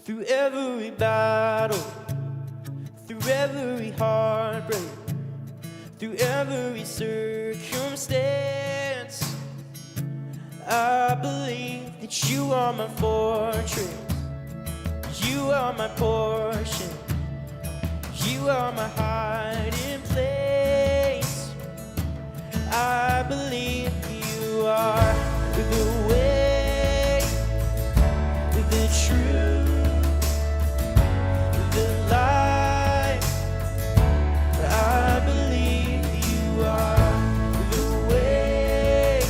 Through every battle, through every heartbreak, through every circumstance, I believe that you are my fortress, you are my portion, you are my hiding place. I believe you are the way, the truth, the light. I believe you are the way,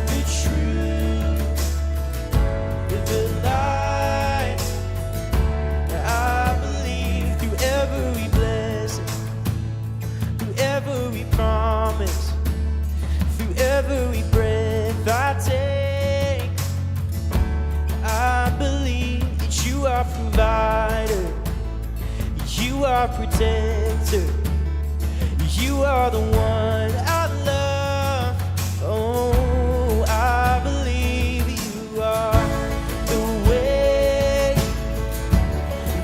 the truth, the light. I believe through every blessing, through every promise, through every breath I take. I believe that you are provider, you are protector, you are the one I love. Oh, I believe you are the way,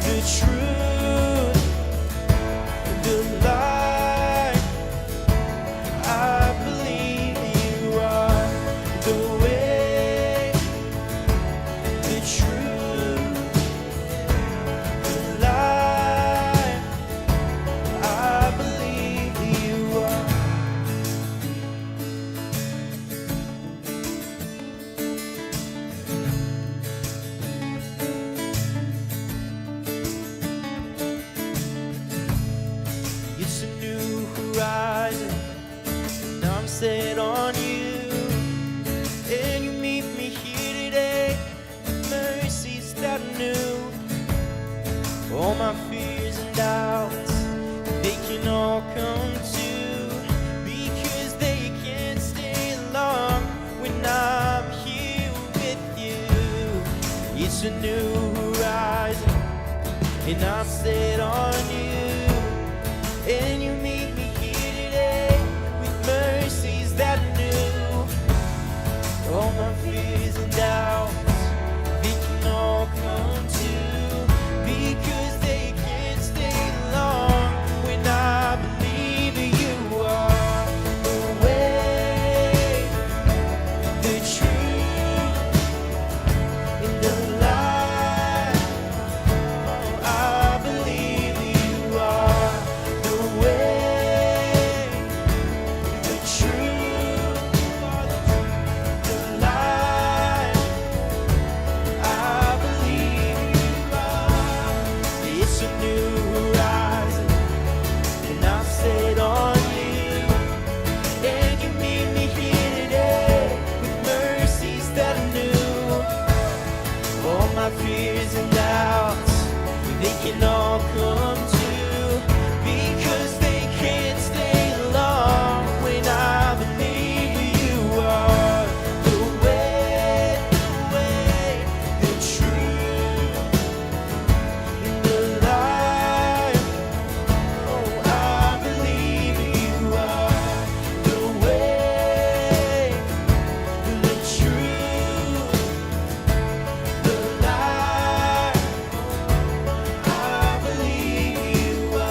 the truth, the light. I believe you are the way, the truth, the light. I believe you are. It's a new horizon, and I'm set on you. And you meet me here today, mercies that are new. All my fears and doubts, they can all come true, because they can't stay long when I'm here with you. It's a new horizon, and I'm set on you. And you meet me here today with mercies that are new. All my fears and doubts, they can all come true, because they can't stay long when I believe you are the way, the truth, and the light. Oh, I believe you are the way, the truth, the light. I believe you are. It's a new horizon, and I'm set on you. And you meet me here today with mercies that are new. All my fears and doubts, they can all come true, because they can't stay long when I believe you are the way, the truth, and the light. Oh, I believe you are the way, the truth, the light. I believe you are.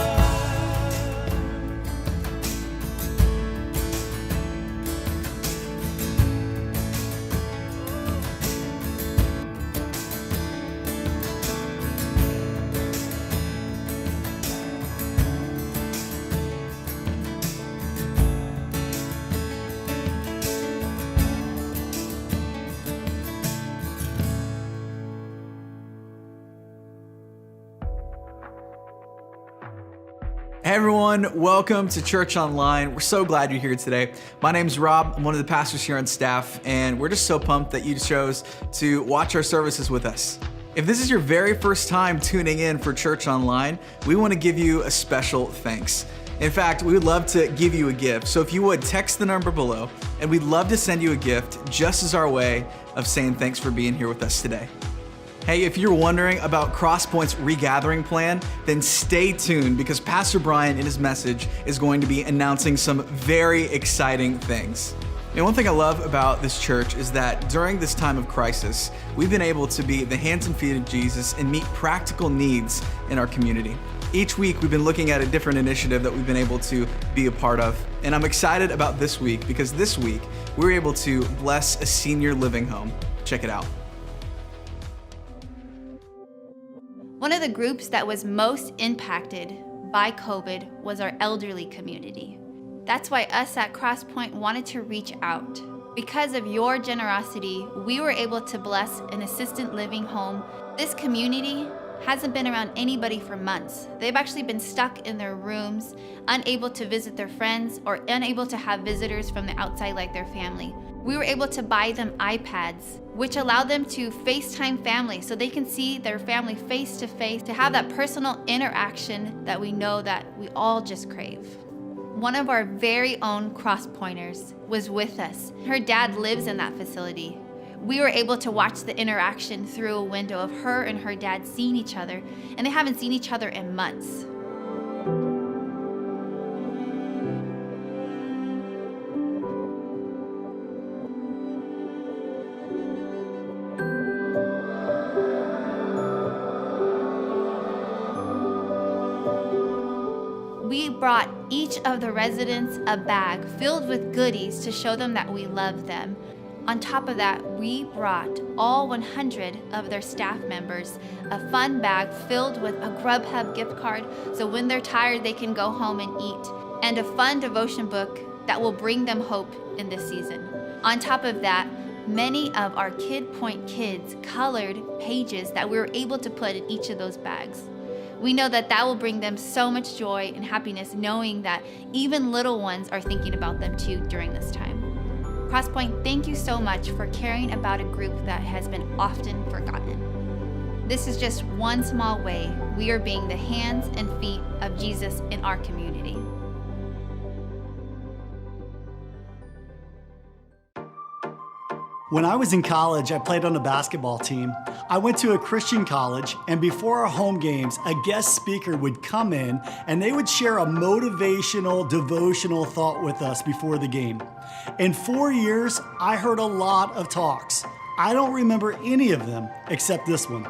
Hey everyone, welcome to Church Online. We're so glad you're here today. My name's Rob, I'm one of the pastors here on staff, and we're just so pumped that you chose to watch our services with us. If this is your very first time tuning in for Church Online, we want to give you a special thanks. In fact, we would love to give you a gift. So if you would, text the number below, and we'd love to send you a gift just as our way of saying thanks for being here with us today. Hey, if you're wondering about Crosspointe's regathering plan, then stay tuned, because Pastor Brian in his message is going to be announcing some very exciting things. And one thing I love about this church is that during this time of crisis, we've been able to be the hands and feet of Jesus and meet practical needs in our community. Each week, we've been looking at a different initiative that we've been able to be a part of. And I'm excited about this week because this week, we were able to bless a senior living home. Check it out. One of the groups that was most impacted by COVID was our elderly community. That's why us at Crosspointe wanted to reach out. Because of your generosity, we were able to bless an assisted living home. This community hasn't been around anybody for months. They've actually been stuck in their rooms, unable to visit their friends or unable to have visitors from the outside like their family. We were able to buy them iPads, which allow them to FaceTime family so they can see their family face to face, to have that personal interaction that we know that we all just crave. One of our very own Crosspointers was with us. Her dad lives in that facility. We were able to watch the interaction through a window of her and her dad seeing each other, and they haven't seen each other in months. We brought each of the residents a bag filled with goodies to show them that we love them. On top of that, we brought all 100 of their staff members a fun bag filled with a Grubhub gift card so when they're tired they can go home and eat, and a fun devotion book that will bring them hope in this season. On top of that, many of our Kid Point kids colored pages that we were able to put in each of those bags. We know that that will bring them so much joy and happiness knowing that even little ones are thinking about them too during this time. Crosspointe, thank you so much for caring about a group that has been often forgotten. This is just one small way we are being the hands and feet of Jesus in our community. When I was in college, I played on a basketball team. I went to a Christian college, and before our home games, a guest speaker would come in and they would share a motivational, devotional thought with us before the game. In 4 years, I heard a lot of talks. I don't remember any of them except this one.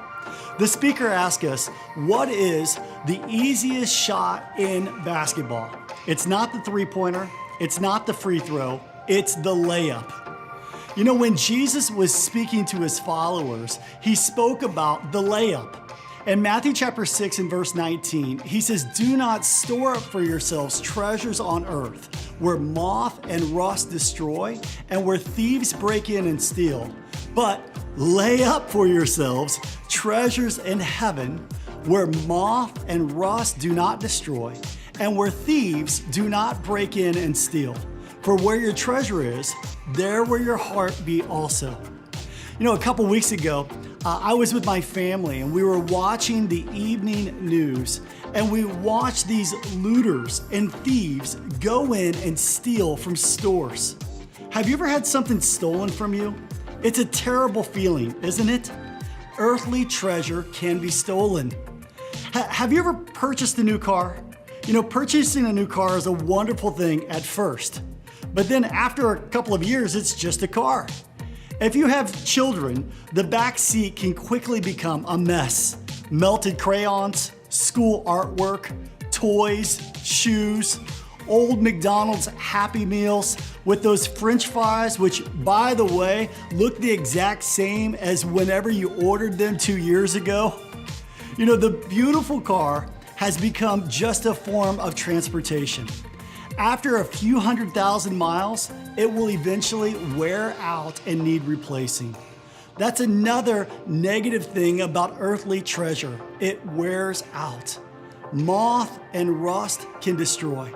The speaker asked us, what is the easiest shot in basketball? It's not the three-pointer, it's not the free throw, it's the layup. You know, when Jesus was speaking to his followers, he spoke about the layup. In Matthew chapter 6 and verse 19, he says, do not store up for yourselves treasures on earth, where moth and rust destroy, and where thieves break in and steal. But lay up for yourselves treasures in heaven, where moth and rust do not destroy, and where thieves do not break in and steal. For where your treasure is, there will your heart be also. You know, a couple weeks ago, I was with my family and we were watching the evening news, and we watched these looters and thieves go in and steal from stores. Have you ever had something stolen from you? It's a terrible feeling, isn't it? Earthly treasure can be stolen. Have you ever purchased a new car? You know, purchasing a new car is a wonderful thing at first. But then after a couple of years, it's just a car. If you have children, the back seat can quickly become a mess. Melted crayons, school artwork, toys, shoes, old McDonald's Happy Meals with those French fries, which, by the way, look the exact same as whenever you ordered them 2 years ago. You know, the beautiful car has become just a form of transportation. After a few 100,000 miles, it will eventually wear out and need replacing. That's another negative thing about earthly treasure. It wears out. Moth and rust can destroy.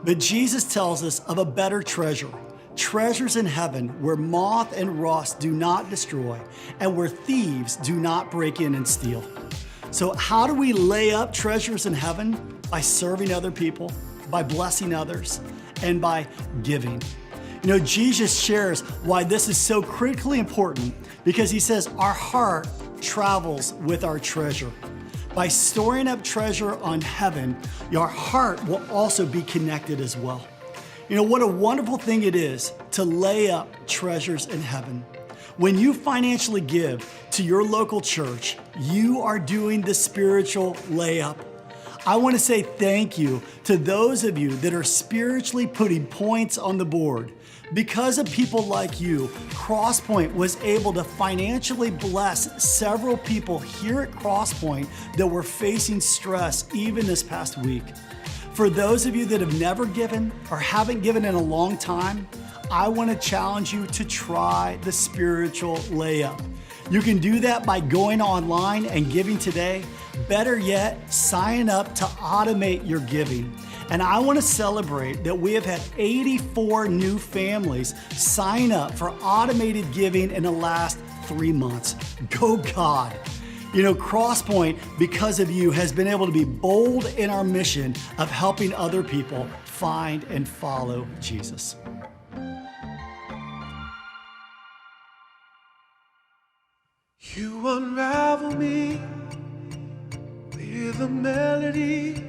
But Jesus tells us of a better treasure, treasures in heaven where moth and rust do not destroy and where thieves do not break in and steal. So how do we lay up treasures in heaven? By serving other people, by blessing others, and by giving. You know, Jesus shares why this is so critically important because he says our heart travels with our treasure. By storing up treasure on heaven, your heart will also be connected as well. You know, what a wonderful thing it is to lay up treasures in heaven. When you financially give to your local church, you are doing the spiritual layup. I want to say thank you to those of you that are spiritually putting points on the board. Because of people like you, Crosspointe was able to financially bless several people here at Crosspointe that were facing stress even this past week. For those of you that have never given or haven't given in a long time, I want to challenge you to try the spiritual layup. You can do that by going online and giving today. Better yet, sign up to automate your giving. And I want to celebrate that we have had 84 new families sign up for automated giving in the last 3 months. Go God! You know, Crosspointe, because of you, has been able to be bold in our mission of helping other people find and follow Jesus. You unravel me with a melody.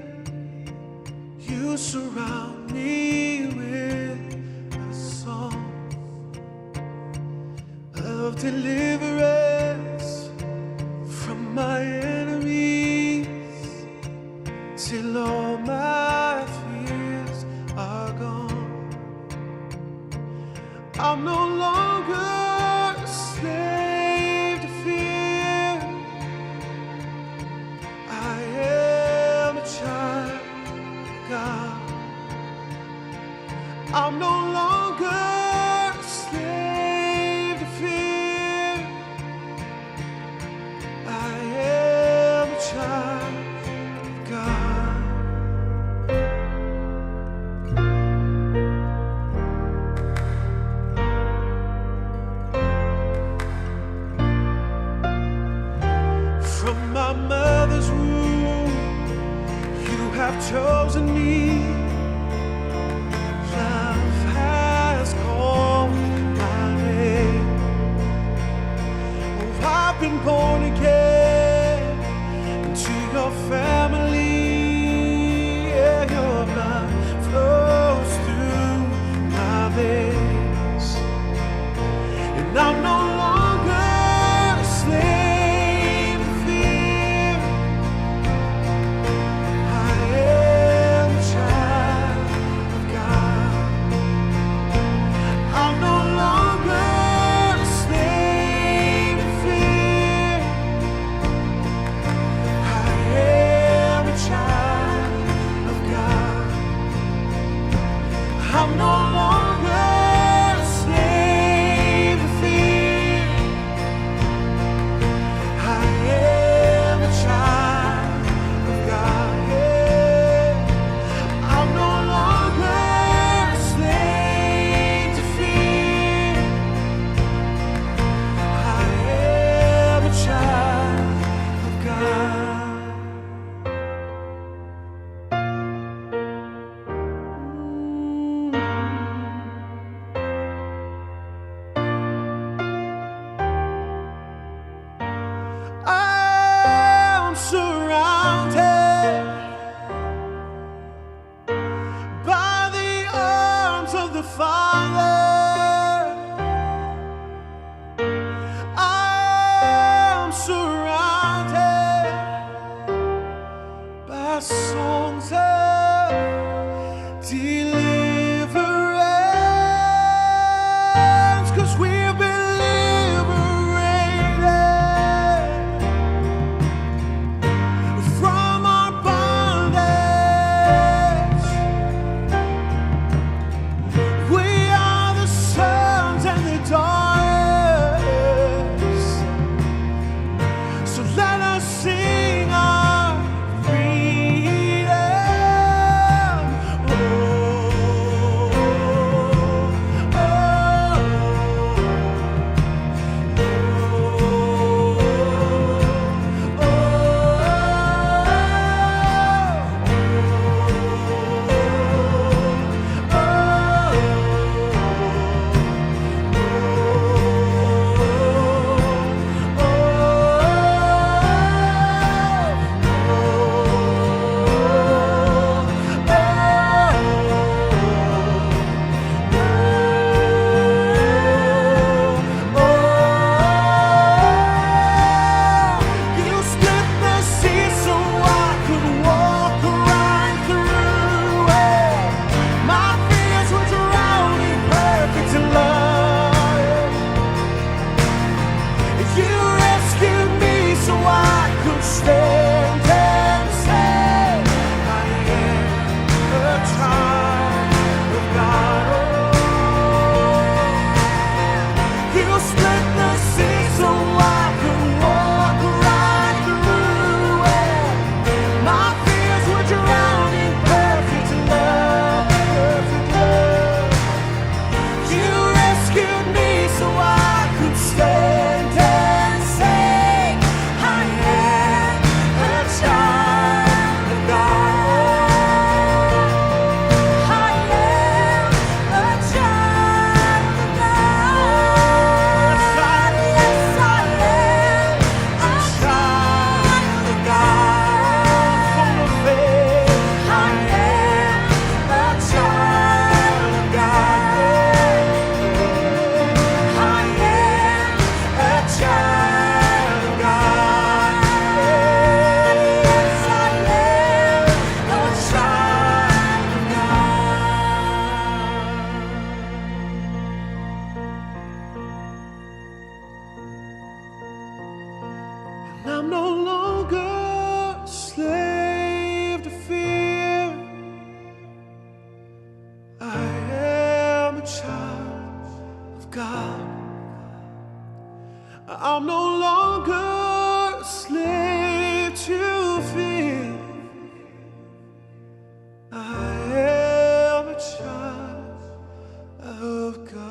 You surround me with a song of deliverance from my enemies, till all my fears are gone. I'm no longer a slave to fear. I am a child of God. I'm no longer a slave to fear. I am a child of God. From my mother's womb, you have chosen me. Love has called my name. Oh, I've been born again into your family. Yeah, your blood flows through my veins, and I'm no longer a slave to fear. I am a child of God. I'm no longer a slave to fear. I am a child of God. I'm no longer a slave to fear. split the sea so I could walk right through it. My fears were drowned in perfect love, perfect love. You rescued me so I could stand and say, I am a child of God. I am a child of God. Yes, I am a child of God. Full of faith, I am a child of God. I am a child of God. Yes, I am a child of God. And I'm no longer a slave to fear. I am a child of God. I'm no longer a slave to fear. I am a child of God.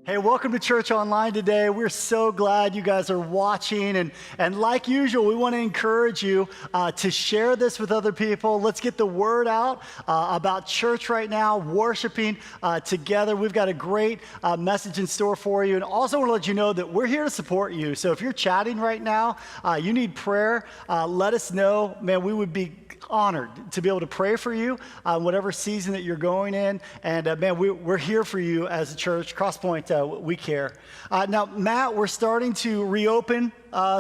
Hey, welcome to Church Online today. We're so glad you guys are watching. And like usual, we want to encourage you to share this with other people. Let's get the word out about church right now, worshiping together. We've got a great message in store for you. And also want to let you know that we're here to support you. So if you're chatting right now, you need prayer, let us know. Man, we would be honored to be able to pray for you whatever season that you're going in. And man, we're here for you as a church. Crosspointe, we care. Now, Matt, we're starting to reopen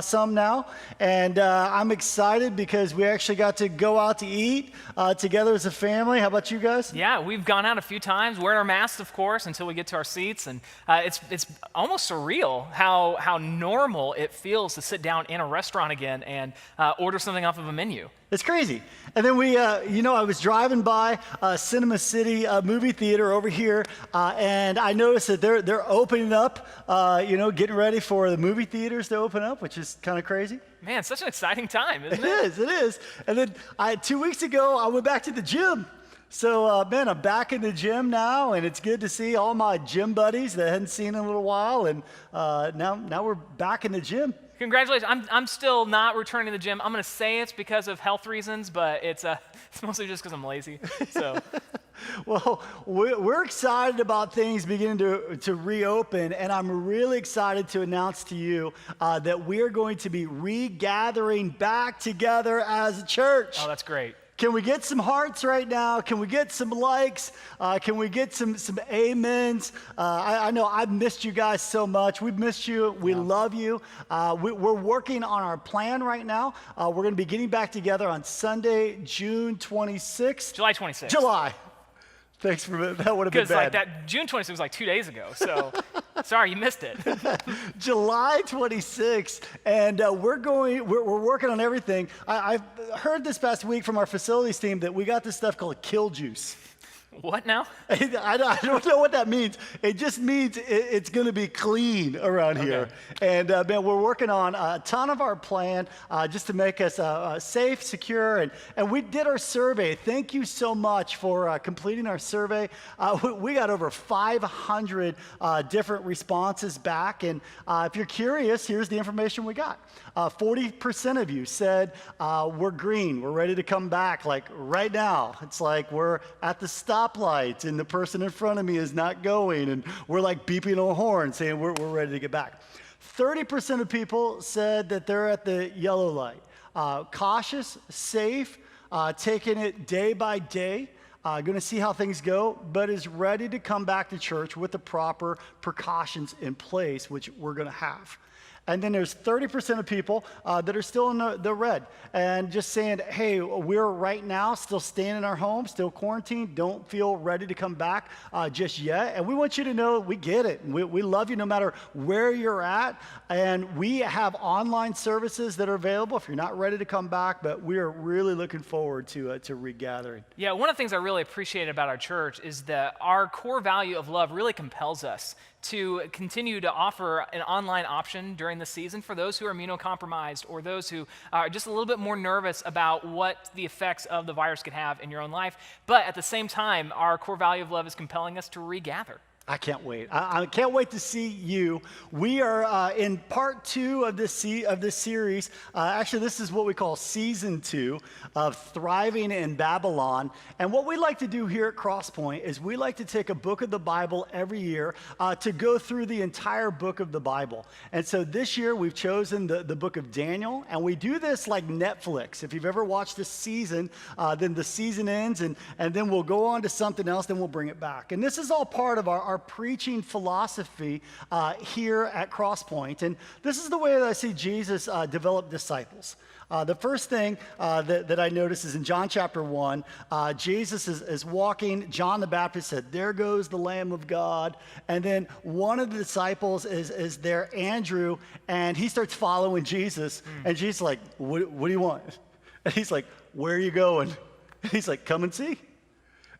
some now, and I'm excited because we actually got to go out to eat together as a family. How about you guys? Yeah, we've gone out a few times, wearing our masks, of course, until we get to our seats, and it's almost surreal how normal it feels to sit down in a restaurant again and order something off of a menu. It's crazy. And then we, I was driving by Cinema City movie theater over here, and I noticed that they're opening up, getting ready for the movie theaters to open up, which is kind of crazy. Man, it's such an exciting time, isn't it? It is. And then 2 weeks ago, I went back to the gym. So, man, I'm back in the gym now, and it's good to see all my gym buddies that I hadn't seen in a little while, and now we're back in the gym. Congratulations. I'm still not returning to the gym. I'm going to say it's because of health reasons, but it's mostly just because I'm lazy. So, Well, we're excited about things beginning to reopen, and I'm really excited to announce to you that we are going to be regathering back together as a church. oh, that's great. Can we get some hearts right now? Can we get some likes? Can we get some amens? I know I've missed you guys so much. We've missed you. We love you. We're working on our plan right now. We're going to be getting back together on Sunday, June 26th. July 26th. July. Thanks for that. Would have been Because bad. that June 26th was like 2 days ago, so sorry you missed it. July 26th, and we're working on everything. I've heard this past week from our facilities team that we got this stuff called kill juice. What now? I don't know what that means. It just means it's going to be clean around here. And man, we're working on a ton of our plan just to make us safe, secure, and we did our survey. Thank you so much for completing our survey. We got over 500 different responses back, and if you're curious, here's the information we got. 40% of you said we're green, we're ready to come back, like right now. It's like we're at the stoplight and the person in front of me is not going, and we're like beeping on a horn saying we're ready to get back. 30% of people said that they're at the yellow light. Cautious, safe, taking it day by day, going to see how things go, but is ready to come back to church with the proper precautions in place, which we're going to have. And then there's 30% of people that are still in the red and just saying, hey, we're right now still staying in our home, still quarantined, don't feel ready to come back just yet. And we want you to know we get it. We love you no matter where you're at. And we have online services that are available if you're not ready to come back, but we are really looking forward to regathering. Yeah, one of the things I really appreciate about our church is that our core value of love really compels us to continue to offer an online option during the season for those who are immunocompromised or those who are just a little bit more nervous about what the effects of the virus could have in your own life. But at the same time, our core value of love is compelling us to regather. I can't wait. I can't wait to see you. We are in part 2 of this series. Actually, this is what we call season 2 of Thriving in Babylon. And what we like to do here at Crosspointe is we like to take a book of the Bible every year to go through the entire book of the Bible. And so this year we've chosen the book of Daniel, and we do this like Netflix. If you've ever watched a season, then the season ends, and then we'll go on to something else, then we'll bring it back. And this is all part of our preaching philosophy here at Crosspointe. And this is the way that I see Jesus develop disciples. The first thing that I notice is in John chapter 1, Jesus is walking. John the Baptist said, "There goes the Lamb of God." And then one of the disciples is there, Andrew, and he starts following Jesus. And Jesus is like, what do you want? And he's like, "Where are you going?" And he's like, "Come and see."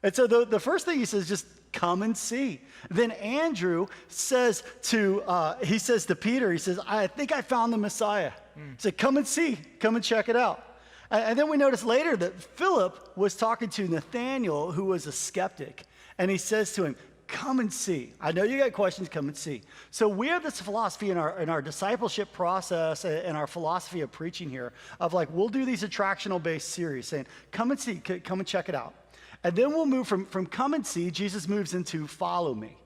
And so the first thing he says, just come and see. Then Andrew says to Peter, he says, "I think I found the Messiah." He said, "Come and see, come and check it out." And then we notice later that Philip was talking to Nathanael, who was a skeptic. And he says to him, "Come and see. I know you got questions, come and see." So we have this philosophy in our discipleship process and our philosophy of preaching here of like, we'll do these attractional-based series saying, come and see, come and check it out. And then we'll move from come and see, Jesus moves into follow me.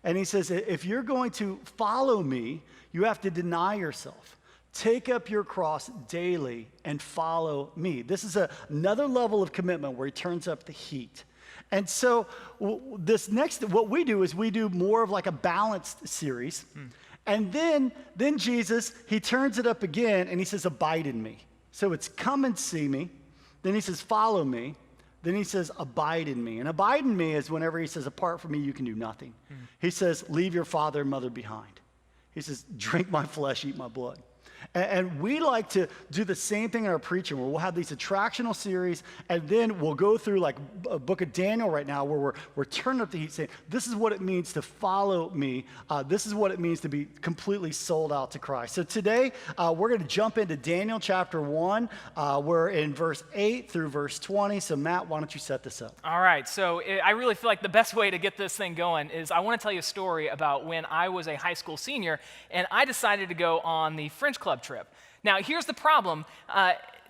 And he says, if you're going to follow me, you have to deny yourself. Take up your cross daily and follow me. This is another level of commitment where he turns up the heat. And so what we do is we do more of like a balanced series. And then Jesus, he turns it up again and he says, abide in me. So it's come and see me. Then he says, follow me. Then he says, abide in me. And abide in me is whenever he says, apart from me, you can do nothing. He says, leave your father and mother behind. He says, drink my flesh, eat my blood. And we like to do the same thing in our preaching, where we'll have these attractional series, and then we'll go through like a book of Daniel right now, where we're turning up the heat, saying, this is what it means to follow me. This is what it means to be completely sold out to Christ. So today, we're going to jump into Daniel chapter 1. We're in verse 8 through verse 20. So Matt, why don't you set this up? All right, so I really feel like the best way to get this thing going is I want to tell you a story about when I was a high school senior, and I decided to go on the French Club trip. Now, here's the problem.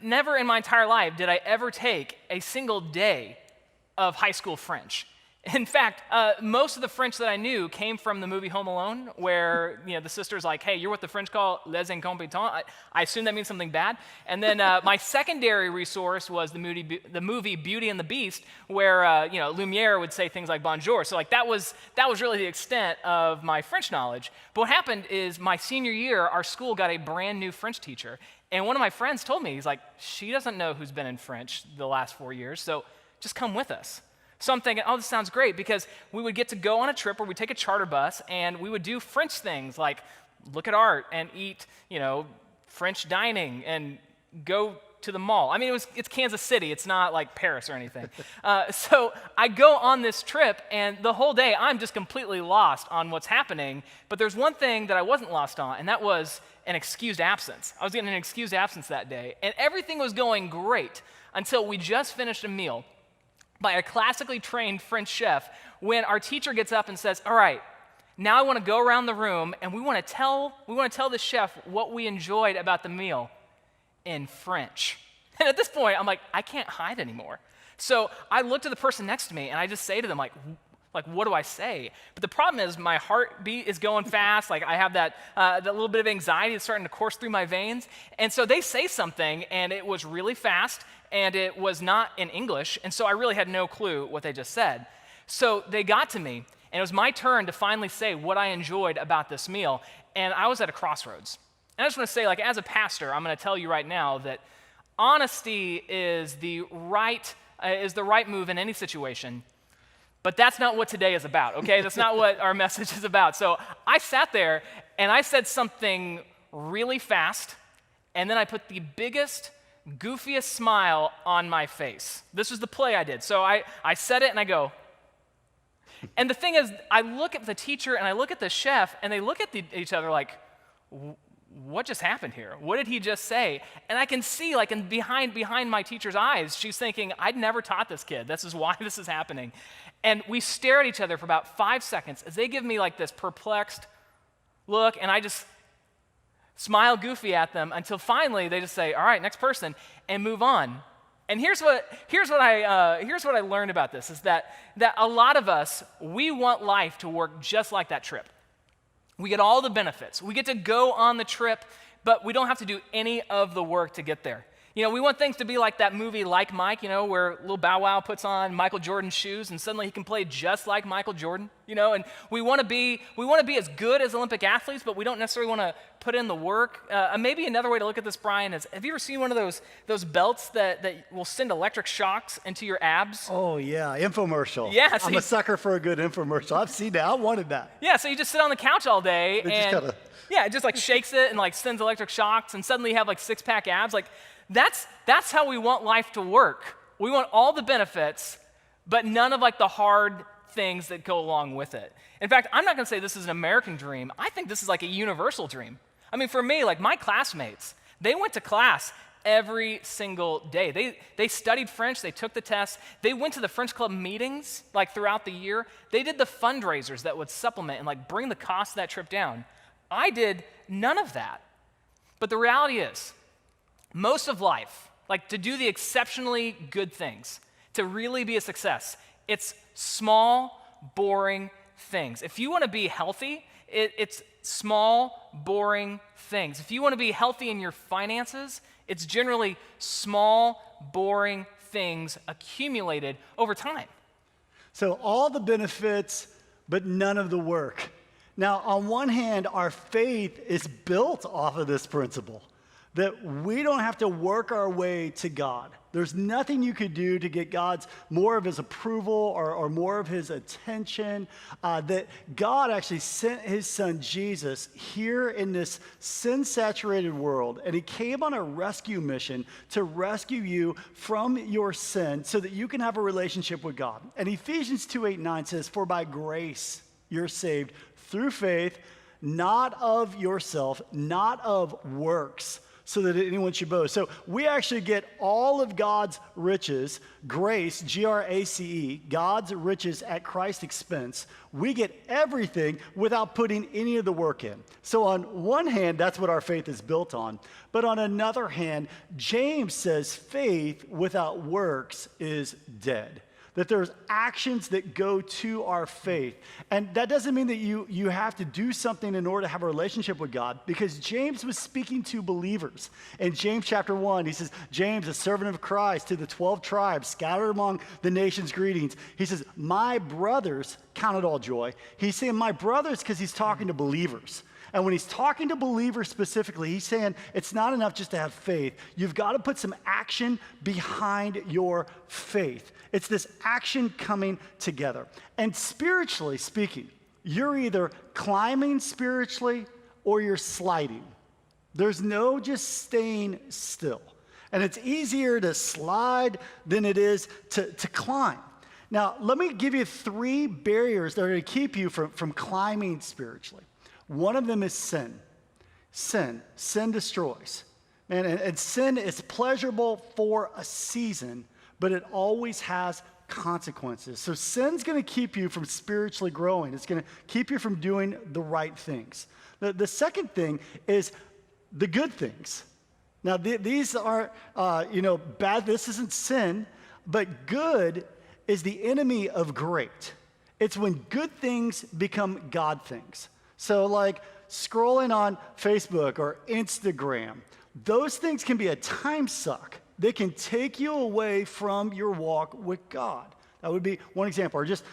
Never in my entire life did I ever take a single day of high school French. In fact, most of the French that I knew came from the movie Home Alone, where the sister's like, hey, you're what the French call les incompetents. I assume that means something bad. And then my secondary resource was the movie Beauty and the Beast, where Lumiere would say things like bonjour. So like that was really the extent of my French knowledge. But what happened is my senior year, our school got a brand new French teacher. And one of my friends told me, he's like, she doesn't know who's been in French the last 4 years, so just come with us. So I'm thinking, oh, this sounds great, because we would get to go on a trip where we'd take a charter bus and we would do French things like look at art and eat, French dining and go to the mall. I mean, it's Kansas City. It's not like Paris or anything. So I go on this trip, and the whole day I'm just completely lost on what's happening. But there's one thing that I wasn't lost on, and that was an excused absence. I was getting an excused absence that day, and everything was going great until we just finished a meal by a classically trained French chef, when our teacher gets up and says, all right, now I want to go around the room and we want to tell the chef what we enjoyed about the meal in French. And at this point, I'm like, I can't hide anymore. So I look to the person next to me and I just say to them, like, what do I say? But the problem is my heartbeat is going fast. Like I have that little bit of anxiety that's starting to course through my veins. And so they say something, and it was really fast, and it was not in English. And so I really had no clue what they just said. So they got to me, and it was my turn to finally say what I enjoyed about this meal. And I was at a crossroads. And I just want to say, like, as a pastor, I'm going to tell you right now that honesty is the right move in any situation. But that's not what today is about, okay? That's not what our message is about. So I sat there and I said something really fast, and then I put the biggest, goofiest smile on my face. This was the play I did. So I said it and I go, and the thing is, I look at the teacher and I look at the chef, and they look at each other like, what just happened here? What did he just say? And I can see, like, behind my teacher's eyes, she's thinking, I'd never taught this kid. This is why this is happening. And we stare at each other for about 5 seconds as they give me like this perplexed look, and I just smile goofy at them until finally they just say, all right, next person, and move on. And here's what I learned about this, is that a lot of us, we want life to work just like that trip. We get all the benefits. We get to go on the trip, but we don't have to do any of the work to get there. You know, we want things to be like that movie Like Mike, you know, where little Bow Wow puts on Michael Jordan's shoes and suddenly he can play just like Michael Jordan, you know, and we want to be as good as Olympic athletes, but we don't necessarily want to put in the work. Maybe another way to look at this, Brian, is, have you ever seen one of those belts that will send electric shocks into your abs? Oh, yeah, infomercial. Yeah, so I'm a sucker for a good infomercial. I've seen that. I wanted that. Yeah, so you just sit on the couch all day and yeah, it just like shakes it and like sends electric shocks, and suddenly you have like six-pack abs. Like, that's how we want life to work. We want all the benefits, but none of like the hard things that go along with it. In fact, I'm not going to say this is an American dream. I think this is like a universal dream. I mean, for me, like my classmates, they went to class every single day. They studied French, they took the tests, they went to the French club meetings like throughout the year. They did the fundraisers that would supplement and like bring the cost of that trip down. I did none of that. But the reality is, most of life, like to do the exceptionally good things, to really be a success, it's small, boring things. If you want to be healthy, it's small, boring things. If you want to be healthy in your finances, it's generally small, boring things accumulated over time. So all the benefits, but none of the work. Now, on one hand, our faith is built off of this principle, that we don't have to work our way to God. There's nothing you could do to get more of his approval or more of his attention, that God actually sent his son Jesus here in this sin-saturated world, and he came on a rescue mission to rescue you from your sin so that you can have a relationship with God. And Ephesians 2:8-9 says, "For by grace you're saved through faith, not of yourself, not of works, so that anyone should boast." So we actually get all of God's riches, grace, Grace, God's riches at Christ's expense. We get everything without putting any of the work in. So on one hand, that's what our faith is built on. But on another hand, James says faith without works is dead. That there's actions that go to our faith. And that doesn't mean that you have to do something in order to have a relationship with God, because James was speaking to believers. In James chapter 1, he says, James, a servant of Christ, to the 12 tribes scattered among the nations, greetings. He says, my brothers, count it all joy. He's saying my brothers because he's talking to believers. And when he's talking to believers specifically, he's saying it's not enough just to have faith. You've got to put some action behind your faith. It's this action coming together. And spiritually speaking, you're either climbing spiritually or you're sliding. There's no just staying still. And it's easier to slide than it is to climb. Now, let me give you 3 barriers that are going to keep you from climbing spiritually. One of them is sin. Sin destroys. And sin is pleasurable for a season, but it always has consequences. So sin's going to keep you from spiritually growing. It's going to keep you from doing the right things. The second thing is the good things. Now, these are, bad. This isn't sin, but good is the enemy of great. It's when good things become God things. So like scrolling on Facebook or Instagram, those things can be a time suck. They can take you away from your walk with God. That would be one example. Or just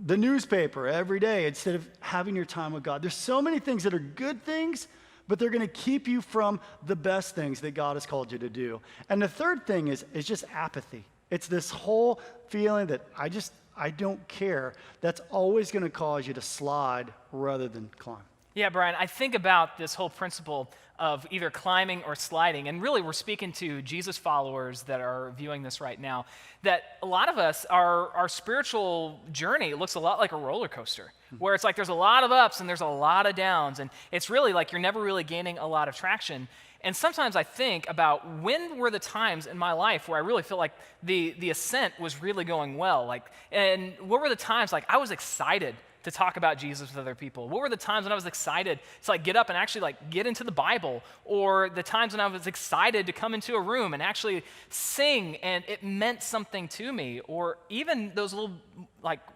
the newspaper every day instead of having your time with God. There's so many things that are good things, but they're going to keep you from the best things that God has called you to do. And the third thing is just apathy. It's this whole feeling that I don't care. That's always going to cause you to slide rather than climb. Yeah, Brian, I think about this whole principle of either climbing or sliding, and really we're speaking to Jesus followers that are viewing this right now, that a lot of us, our spiritual journey looks a lot like a roller coaster, where it's like there's a lot of ups and there's a lot of downs, and it's really like you're never really gaining a lot of traction. And sometimes I think about when were the times in my life where I really feel like the ascent was really going well, and what were the times like I was excited to talk about Jesus with other people? What were the times when I was excited to get up and actually get into the Bible? Or the times when I was excited to come into a room and actually sing and it meant something to me? Or even those little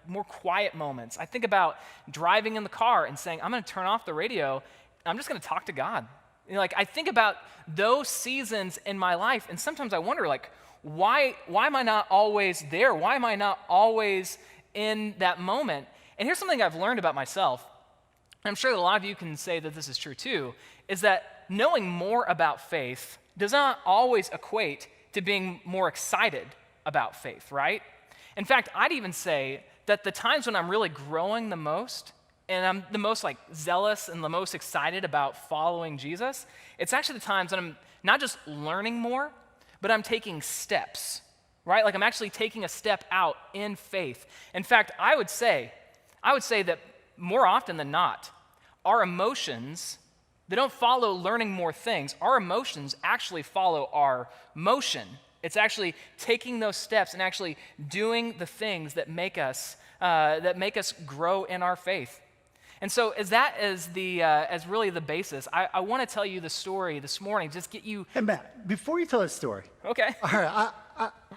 more quiet moments. I think about driving in the car and saying, I'm going to turn off the radio. I'm just going to talk to God. I think about those seasons in my life, and sometimes I wonder why am I not always there? Why am I not always in that moment? And here's something I've learned about myself, and I'm sure that a lot of you can say that this is true too, is that knowing more about faith does not always equate to being more excited about faith, right? In fact, I'd even say that the times when I'm really growing the most, and I'm the most zealous and the most excited about following Jesus, it's actually the times that I'm not just learning more, but I'm taking steps, right? I'm actually taking a step out in faith. In fact, I would say that more often than not, our emotions, they don't follow learning more things. Our emotions actually follow our motion. It's actually taking those steps and actually doing the things that make us grow in our faith. And so as really the basis, I want to tell you the story this morning, just get you... Hey, Matt, before you tell this story. Okay. All right,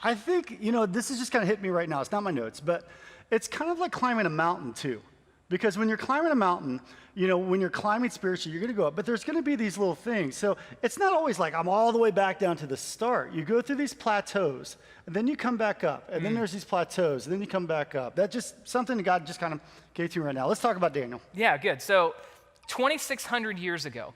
I think, this is just kind of hit me right now. It's not my notes, but it's kind of like climbing a mountain too. Because when you're climbing a mountain, when you're climbing spiritually, you're going to go up, but there's going to be these little things. So it's not always like I'm all the way back down to the start. You go through these plateaus, and then you come back up, and then there's these plateaus, and then you come back up. That's just something that God just kind of gave to you right now. Let's talk about Daniel. Yeah, good. So 2,600 years ago,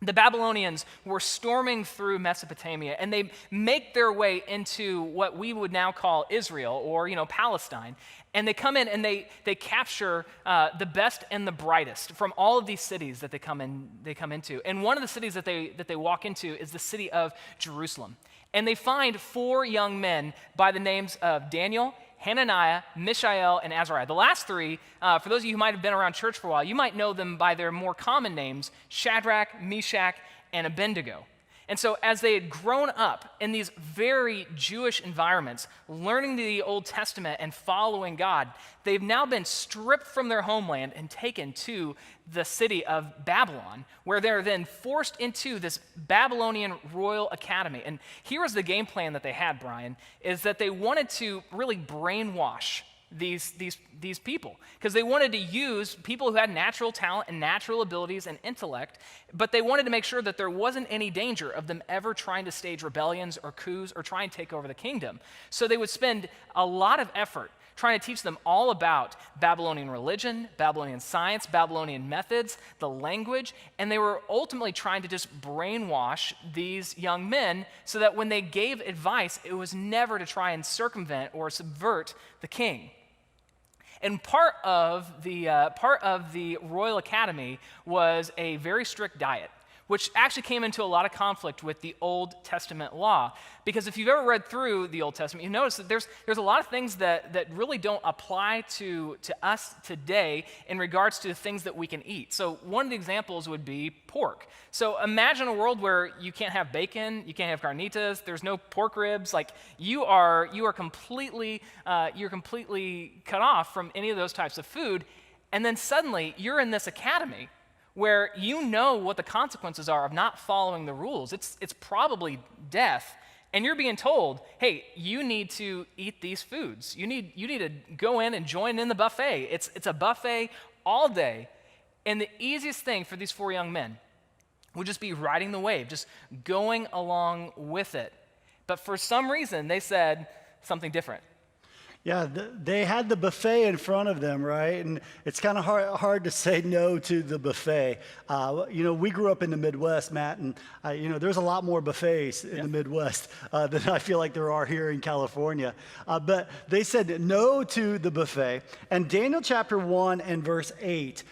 the Babylonians were storming through Mesopotamia, and they make their way into what we would now call Israel, or Palestine. And they come in and they capture the best and the brightest from all of these cities that they come into. And one of the cities that they walk into is the city of Jerusalem. And they find 4 young men by the names of Daniel, Hananiah, Mishael, and Azariah. The last 3, for those of you who might have been around church for a while, you might know them by their more common names, Shadrach, Meshach, and Abednego. And so as they had grown up in these very Jewish environments, learning the Old Testament and following God, they've now been stripped from their homeland and taken to the city of Babylon, where they're then forced into this Babylonian royal academy. And here was the game plan that they had, Brian, is that they wanted to really brainwash these people, because they wanted to use people who had natural talent and natural abilities and intellect, but they wanted to make sure that there wasn't any danger of them ever trying to stage rebellions or coups or try and take over the kingdom. So they would spend a lot of effort trying to teach them all about Babylonian religion, Babylonian science, Babylonian methods, the language, and they were ultimately trying to just brainwash these young men so that when they gave advice, it was never to try and circumvent or subvert the king. And part of the Royal Academy was a very strict diet, which actually came into a lot of conflict with the Old Testament law. Because if you've ever read through the Old Testament, you notice that there's a lot of things that really don't apply to us today in regards to the things that we can eat. So one of the examples would be pork. So imagine a world where you can't have bacon, you can't have carnitas, there's no pork ribs. Like you are completely cut off from any of those types of food. And then suddenly you're in this academy where you know what the consequences are of not following the rules. It's probably death. And you're being told, hey, you need to eat these foods. You need to go in and join in the buffet. It's a buffet all day. And the easiest thing for these 4 young men would just be riding the wave, just going along with it. But for some reason, they said something different. Yeah, they had the buffet in front of them, right? And it's kind of hard to say no to the buffet. We grew up in the Midwest, Matt, and there's a lot more buffets in the Midwest than I feel like there are here in California. But they said no to the buffet. And Daniel chapter 1 and verse 8,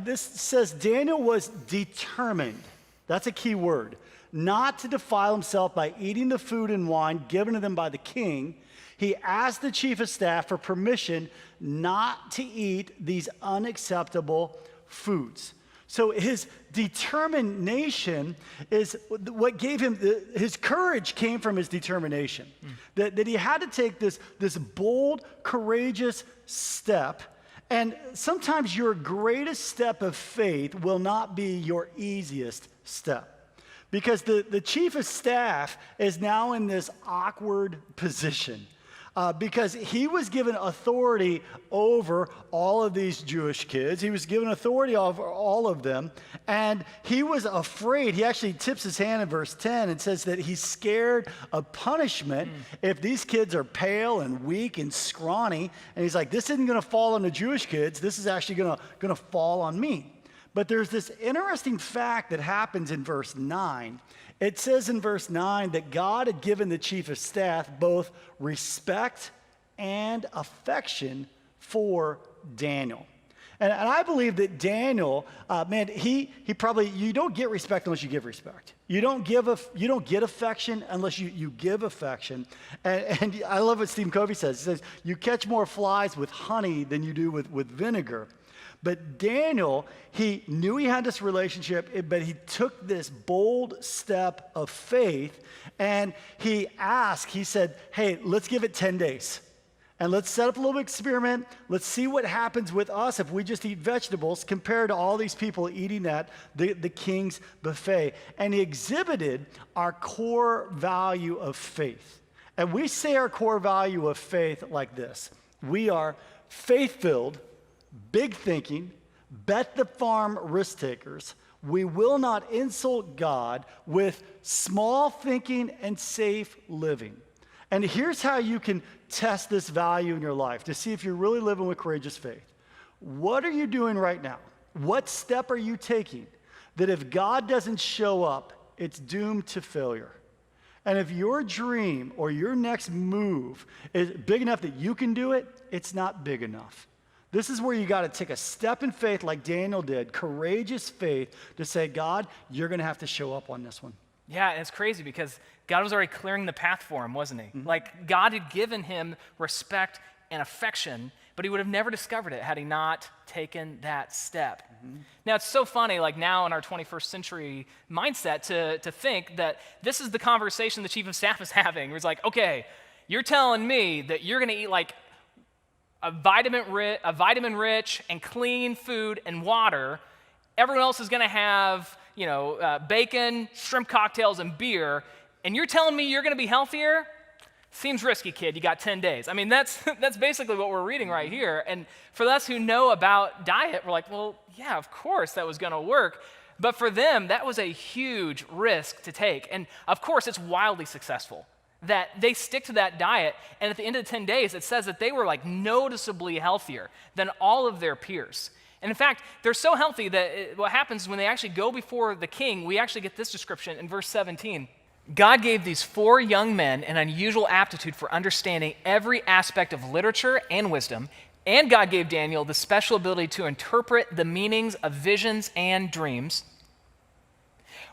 this says Daniel was determined. That's a key word. Not to defile himself by eating the food and wine given to them by the king. He asked the chief of staff for permission not to eat these unacceptable foods. So his determination is what gave him, his courage came from his determination. That he had to take this bold, courageous step. And sometimes your greatest step of faith will not be your easiest step. Because the chief of staff is now in this awkward position. Because he was given authority over all of these Jewish kids. He was given authority over all of them. And he was afraid. He actually tips his hand in verse 10 and says that he's scared of punishment if these kids are pale and weak and scrawny. And he's like, this isn't going to fall on the Jewish kids. This is actually going to fall on me. But there's this interesting fact that happens in verse 9. It says in verse 9 that God had given the chief of staff both respect and affection for Daniel. And I believe that Daniel, he probably, you don't get respect unless you give respect. You don't get affection unless you give affection. And I love what Stephen Covey says. He says, you catch more flies with honey than you do with vinegar. But Daniel, he knew he had this relationship, but he took this bold step of faith, and he said, hey, let's give it 10 days. And let's set up a little experiment. Let's see what happens with us if we just eat vegetables compared to all these people eating at the king's buffet. And he exhibited our core value of faith. And we say our core value of faith like this. We are faith-filled, big thinking, bet the farm risk takers. We will not insult God with small thinking and safe living. And here's how you can test this value in your life to see if you're really living with courageous faith. What are you doing right now? What step are you taking that if God doesn't show up, it's doomed to failure? And if your dream or your next move is big enough that you can do it, it's not big enough. This is where you got to take a step in faith like Daniel did, courageous faith, to say, God, you're going to have to show up on this one. Yeah, and it's crazy because God was already clearing the path for him, wasn't he? Mm-hmm. Like, God had given him respect and affection, but he would have never discovered it had he not taken that step. Mm-hmm. Now, it's so funny, like now in our 21st century mindset, to think that this is the conversation the chief of staff is having. Where it's like, okay, you're telling me that you're going to eat like a vitamin-rich and clean food and water. Everyone else is going to have, bacon, shrimp cocktails, and beer. And you're telling me you're going to be healthier? Seems risky, kid. You got 10 days. I mean, that's basically what we're reading right here. And for us who know about diet, we're like, well, yeah, of course that was going to work. But for them, that was a huge risk to take. And of course, it's wildly successful. That they stick to that diet, and at the end of the 10 days, it says that they were like noticeably healthier than all of their peers. And in fact, they're so healthy that what happens is when they actually go before the king, we actually get this description in verse 17. God gave these 4 young men an unusual aptitude for understanding every aspect of literature and wisdom, and God gave Daniel the special ability to interpret the meanings of visions and dreams.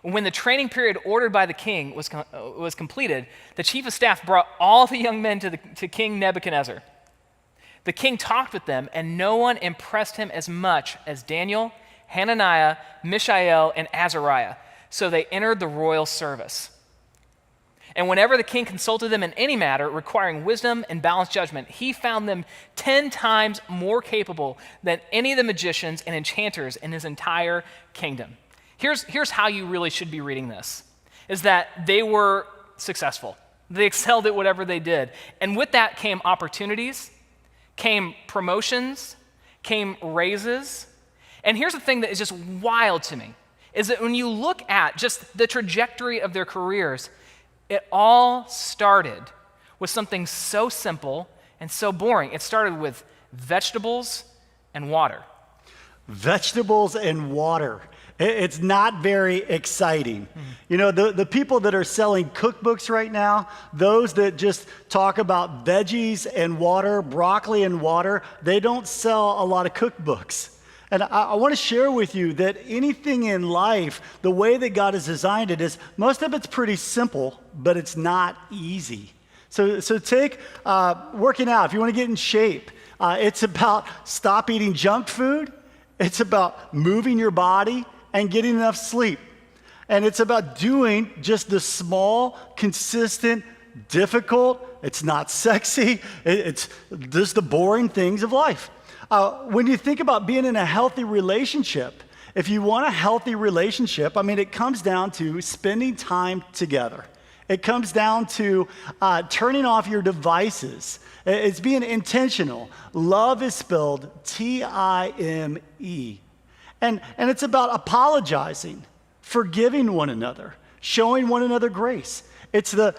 When the training period ordered by the king was completed, the chief of staff brought all the young men to King Nebuchadnezzar. The king talked with them, and no one impressed him as much as Daniel, Hananiah, Mishael, and Azariah. So they entered the royal service. And whenever the king consulted them in any matter requiring wisdom and balanced judgment, he found them 10 times more capable than any of the magicians and enchanters in his entire kingdom. Here's how you really should be reading this, is that they were successful. They excelled at whatever they did. And with that came opportunities, came promotions, came raises. And here's the thing that is just wild to me, is that when you look at just the trajectory of their careers, it all started with something so simple and so boring. It started with vegetables and water. Vegetables and water. It's not very exciting. You know, the people that are selling cookbooks right now, those that just talk about veggies and water, broccoli and water, they don't sell a lot of cookbooks. And I want to share with you that anything in life, the way that God has designed it is, most of it's pretty simple, but it's not easy. So take working out. If you want to get in shape, it's about stop eating junk food. It's about moving your body and getting enough sleep. And it's about doing just the small, consistent, difficult, it's not sexy, it's just the boring things of life. When you think about being in a healthy relationship, if you want a healthy relationship, I mean, it comes down to spending time together. It comes down to turning off your devices. It's being intentional. Love is spelled T-I-M-E. And it's about apologizing, forgiving one another, showing one another grace. It's the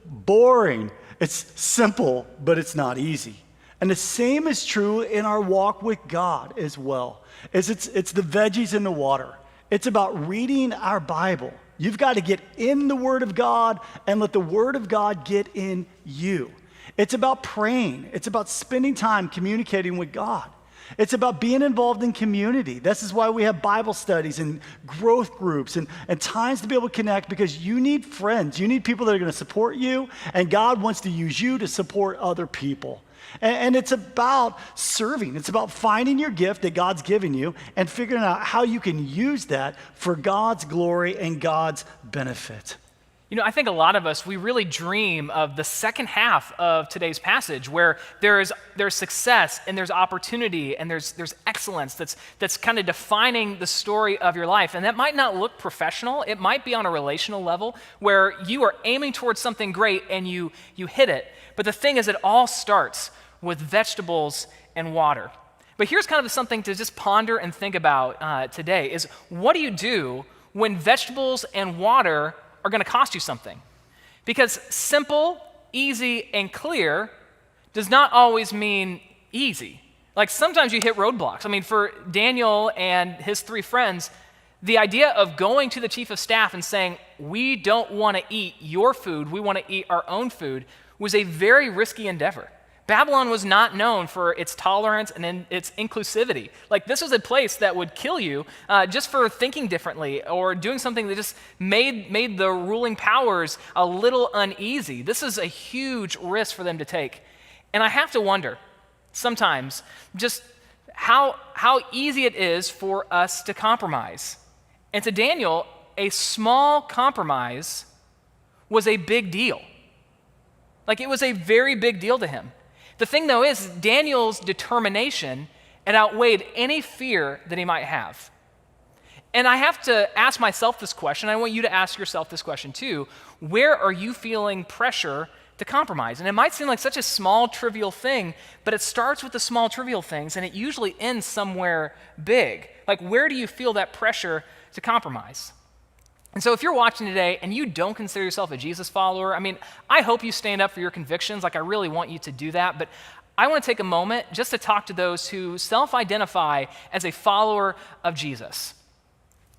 boring, it's simple, but it's not easy. And the same is true in our walk with God as well. It's the veggies in the water. It's about reading our Bible. You've got to get in the Word of God and let the Word of God get in you. It's about praying. It's about spending time communicating with God. It's about being involved in community. This is why we have Bible studies and growth groups and times to be able to connect, because you need friends. You need people that are going to support you, and God wants to use you to support other people. And it's about serving. It's about finding your gift that God's given you and figuring out how you can use that for God's glory and God's benefit. You know, I think a lot of us, we really dream of the second half of today's passage, where there's success and there's opportunity and there's excellence that's kind of defining the story of your life. And that might not look professional. It might be on a relational level where you are aiming towards something great and you hit it. But the thing is, it all starts with vegetables and water. But here's kind of something to just ponder and think about today is, what do you do when vegetables and water are going to cost you something? Because simple, easy, and clear does not always mean easy. Like, sometimes you hit roadblocks. I mean, for Daniel and his 3 friends, the idea of going to the chief of staff and saying, we don't want to eat your food, we want to eat our own food, was a very risky endeavor. Babylon was not known for its tolerance and its inclusivity. Like, this was a place that would kill you just for thinking differently or doing something that just made the ruling powers a little uneasy. This is a huge risk for them to take. And I have to wonder sometimes just how easy it is for us to compromise. And to Daniel, a small compromise was a big deal. Like, it was a very big deal to him. The thing, though, is Daniel's determination, it outweighed any fear that he might have. And I have to ask myself this question. I want you to ask yourself this question too. Where are you feeling pressure to compromise? And it might seem like such a small, trivial thing, but it starts with the small, trivial things, and it usually ends somewhere big. Like, where do you feel that pressure to compromise? And so if you're watching today and you don't consider yourself a Jesus follower, I mean, I hope you stand up for your convictions. Like, I really want you to do that. But I want to take a moment just to talk to those who self-identify as a follower of Jesus.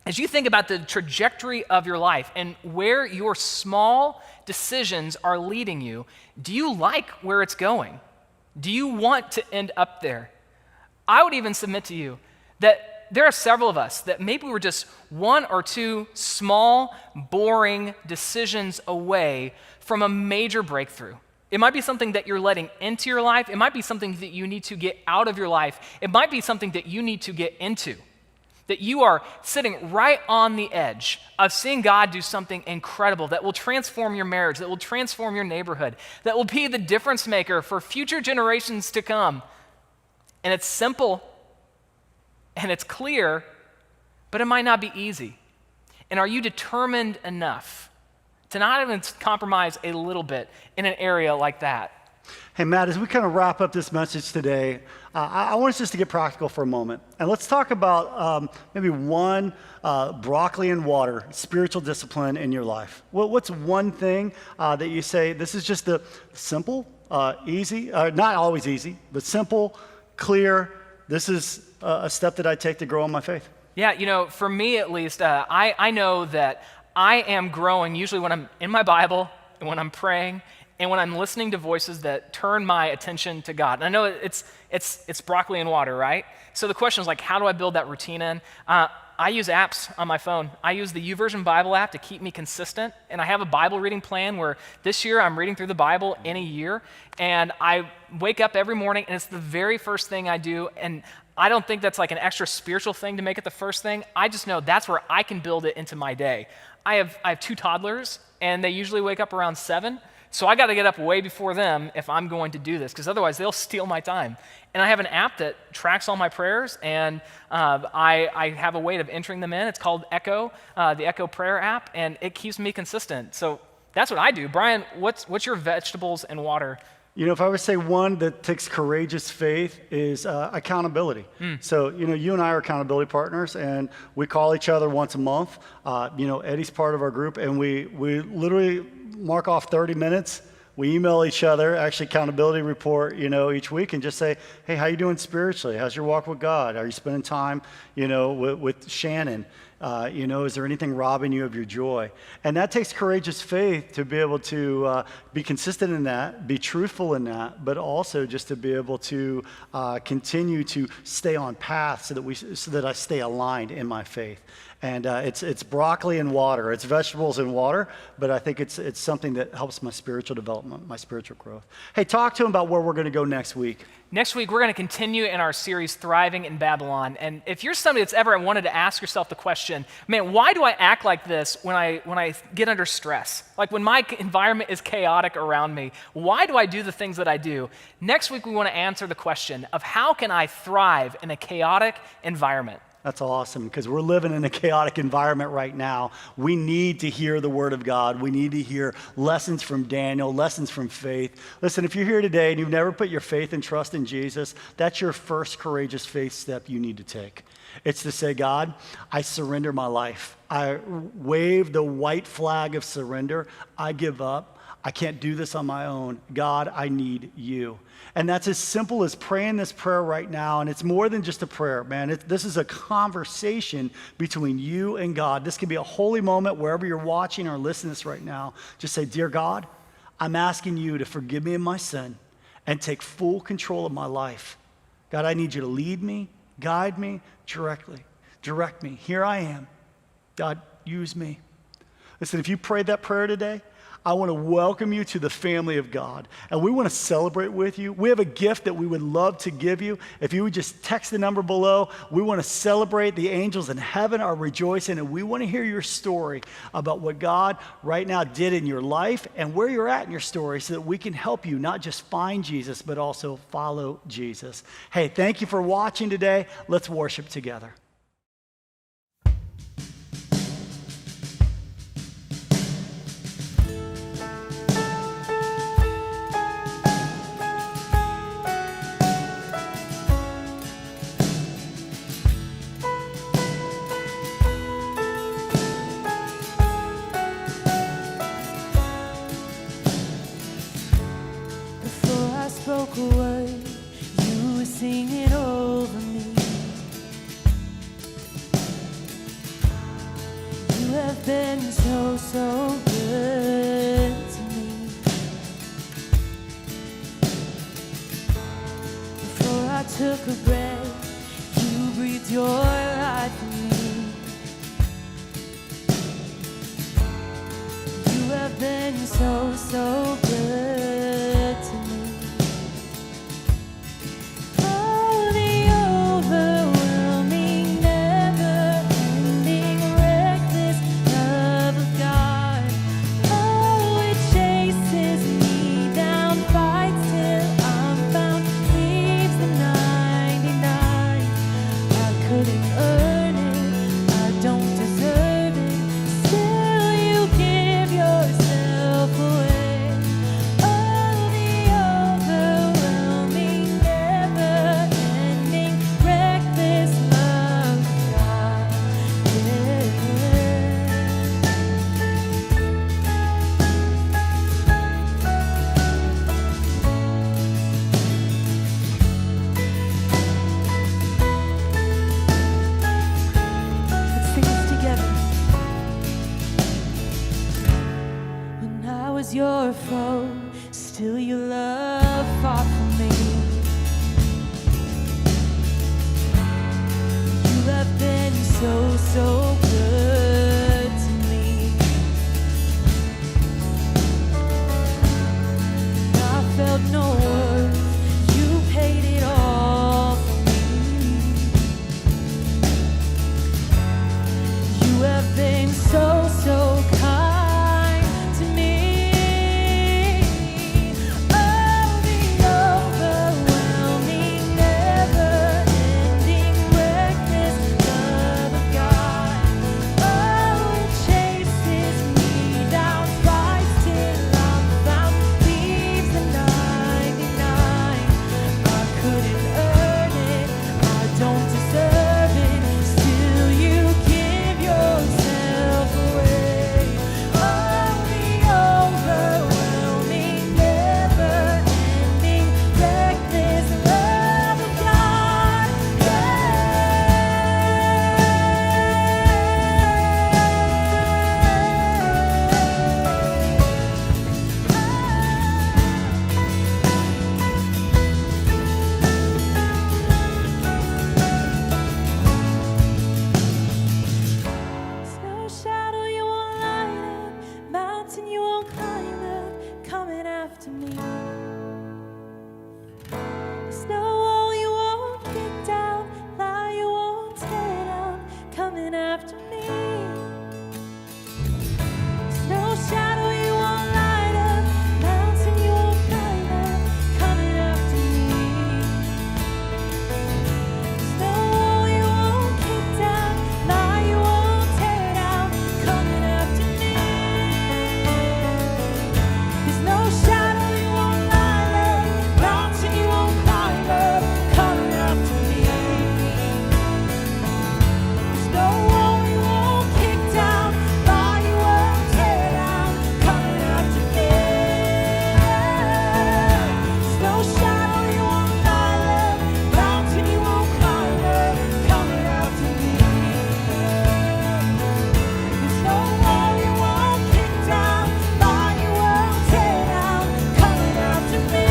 As you think about the trajectory of your life and where your small decisions are leading you, do you like where it's going? Do you want to end up there? I would even submit to you that there are several of us that maybe we're just 1 or 2 small, boring decisions away from a major breakthrough. It might be something that you're letting into your life. It might be something that you need to get out of your life. It might be something that you need to get into, that you are sitting right on the edge of seeing God do something incredible that will transform your marriage, that will transform your neighborhood, that will be the difference maker for future generations to come. And it's simple, and it's clear, but it might not be easy. And are you determined enough to not even compromise a little bit in an area like that? Hey, Matt, as we kind of wrap up this message today, I want us just to get practical for a moment. And let's talk about maybe one broccoli and water spiritual discipline in your life. What's one thing that you say, this is just the simple, easy, not always easy, but simple, clear. This is a step that I take to grow in my faith. Yeah, for me at least, I know that I am growing usually when I'm in my Bible, and when I'm praying, and when I'm listening to voices that turn my attention to God. And I know it's broccoli and water, right? So the question is like, how do I build that routine in? I use apps on my phone. I use the YouVersion Bible app to keep me consistent, and I have a Bible reading plan where this year I'm reading through the Bible in a year, and I wake up every morning, and it's the very first thing I do, and I don't think that's like an extra spiritual thing to make it the first thing. I just know that's where I can build it into my day. I have 2 toddlers, and they usually wake up around 7, so I got to get up way before them if I'm going to do this, because otherwise they'll steal my time. And I have an app that tracks all my prayers, and I have a way of entering them in. It's called Echo, the Echo prayer app, and it keeps me consistent. So that's what I do. Brian, what's your vegetables and water? If I would say one that takes courageous faith is accountability. So, you and I are accountability partners, and we call each other once a month. Eddie's part of our group, and we literally mark off 30 minutes. We email each other, actually accountability report, each week, and just say, hey, how you doing spiritually? How's your walk with God? Are you spending time, with Shannon? Is there anything robbing you of your joy? And that takes courageous faith to be able to be consistent in that, be truthful in that, but also just to be able to continue to stay on path so that I stay aligned in my faith. And it's broccoli and water. It's vegetables and water, but I think it's something that helps my spiritual development, my spiritual growth. Hey, talk to him about where we're going to go next week. Next week, we're going to continue in our series, Thriving in Babylon. And if you're somebody that's ever wanted to ask yourself the question, man, why do I act like this when I get under stress? Like when my environment is chaotic around me, why do I do the things that I do? Next week, we want to answer the question of how can I thrive in a chaotic environment? That's awesome, because we're living in a chaotic environment right now. We need to hear the word of God. We need to hear lessons from Daniel, lessons from faith. Listen, if you're here today and you've never put your faith and trust in Jesus, that's your first courageous faith step you need to take. It's to say, God, I surrender my life. I wave the white flag of surrender. I give up. I can't do this on my own. God, I need you. And that's as simple as praying this prayer right now. And it's more than just a prayer, man. This is a conversation between you and God. This can be a holy moment wherever you're watching or listening to this right now. Just say, dear God, I'm asking you to forgive me of my sin and take full control of my life. God, I need you to lead me, guide me, direct me. Here I am. God, use me. Listen, if you prayed that prayer today, I want to welcome you to the family of God, and we want to celebrate with you. We have a gift that we would love to give you. If you would just text the number below, we want to celebrate. The angels in heaven are rejoicing, and we want to hear your story about what God right now did in your life and where you're at in your story so that we can help you not just find Jesus, but also follow Jesus. Hey, thank you for watching today. Let's worship together. Spoke a word, you were singing over me. You have been so, so good to me. Before I took a breath, you breathed your life in me. You have been so, so good to me. so, so good to me. I felt no worth, you paid it all for me. You have been so, so kind to me. Oh, the overwhelming, never-ending, reckless love of God. Oh, it chases me down, fights till I'm found, leaves the 99. I couldn't earn it, I don't deserve it, still you give yourself away. Oh, the overwhelming, never-ending, reckless love of God. Snow shadow you won't light up, mountain you won't climb up, coming after me. Snow wall you won't kick down, lie you won't tear down, coming after me. Snow shadow you won't light up, mountain you won't climb up, coming after me. Snow wall you won't kick down, lie you won't tear down, coming after me. There's no shadow you won't light up, mountain you won't climb up, coming after me. There's no wall you won't kick down, lie you won't tear down, coming after me. There's no shadow you won't light up, mountain you won't climb up, coming after me. There's no wall you won't kick down, lie you won't tear down, coming after me.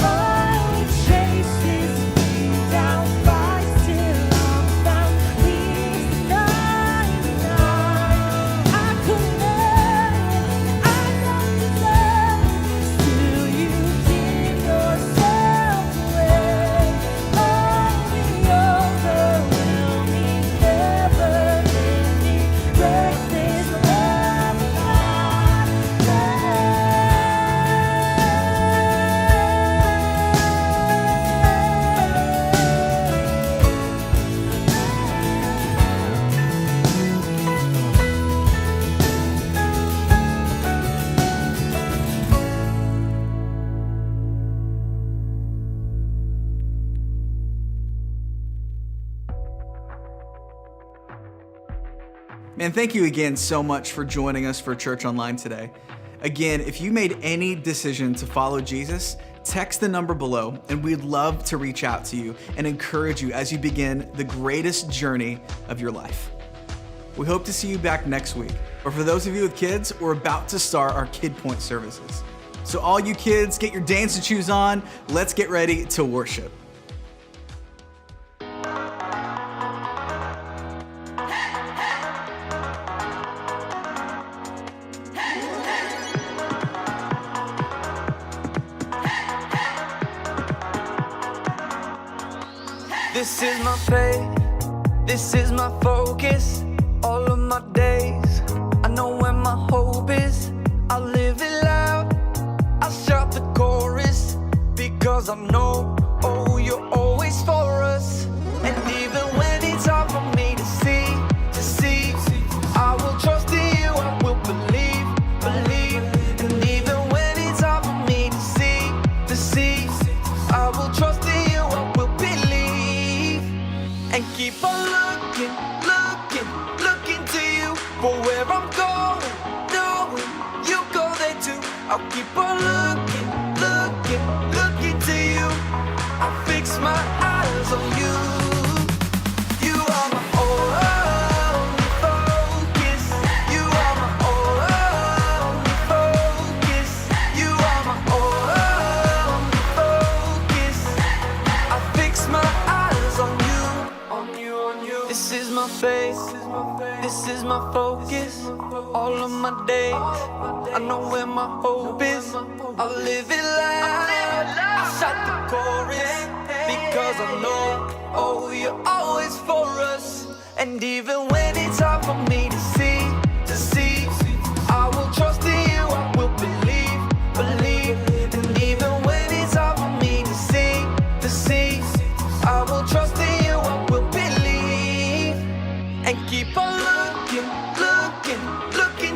Oh, it chases me down, fights till I'm found, leaves the 99. I couldn't earn it, I don't deserve it, still you give yourself away. Oh, the overwhelming, never-ending, reckless love of God. Man, thank you again so much for joining us for Church Online today. Again, if you made any decision to follow Jesus, text the number below and we'd love to reach out to you and encourage you as you begin the greatest journey of your life. We hope to see you back next week. Or for those of you with kids, we're about to start our Kid Point services. So all you kids, get your dancing shoes on. Let's get ready to worship. This is my faith, this is my focus, all of my days. I know where my hope is, I'll live it loud, I'll shout the chorus, because I know, oh, you're always for us. And even when it's hard for me to see, I will trust in you, I will believe. And even when it's hard for me to see, I will trust in you, I will believe. And keep on looking to you for where I'm going, knowing you go there too. I'll keep on looking to you. is my focus, all of my days. I know where my hope is, I'll live it loud. I shout the chorus, because I know, oh, you're always for us. And even when it's hard for me to see, I will trust in you, I will believe. And even when it's hard for me to see, I will trust in you, I will believe. And keep on looking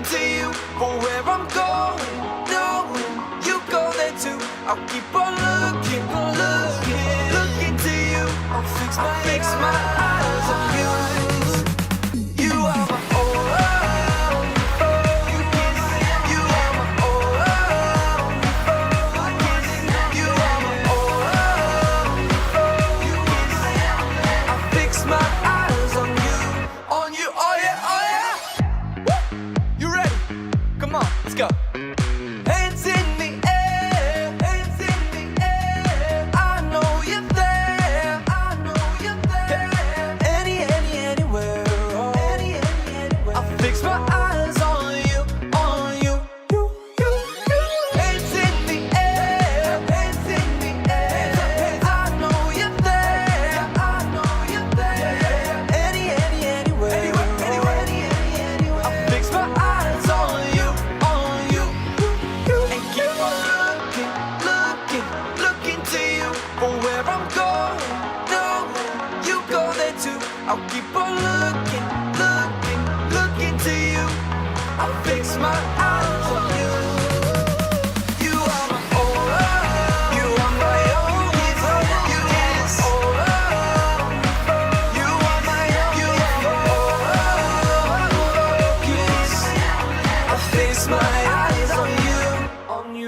to you for where I'm going, knowing you go there too. I'll keep on looking to you. I'll fix my eyes on you. You are my focus. You are my focus. You are my focus. I fix my eyes on you, oh yeah, oh yeah. Woo! You ready? Come on, let's go. Hands in the air, hands in the air. I know you're there, I know you're there. Anywhere, oh. Anywhere. I fix my eyes on you, you. Hands in the air, hands in the air. I know you're there, I know you're there. Anywhere, I fix my eyes on you, and keep on looking to you for where I'm going. No, you go there too. I'll keep on looking to you. I'll fix my eyes on you. You are my you are my focus. You is you are my focus. I fix my eyes on you.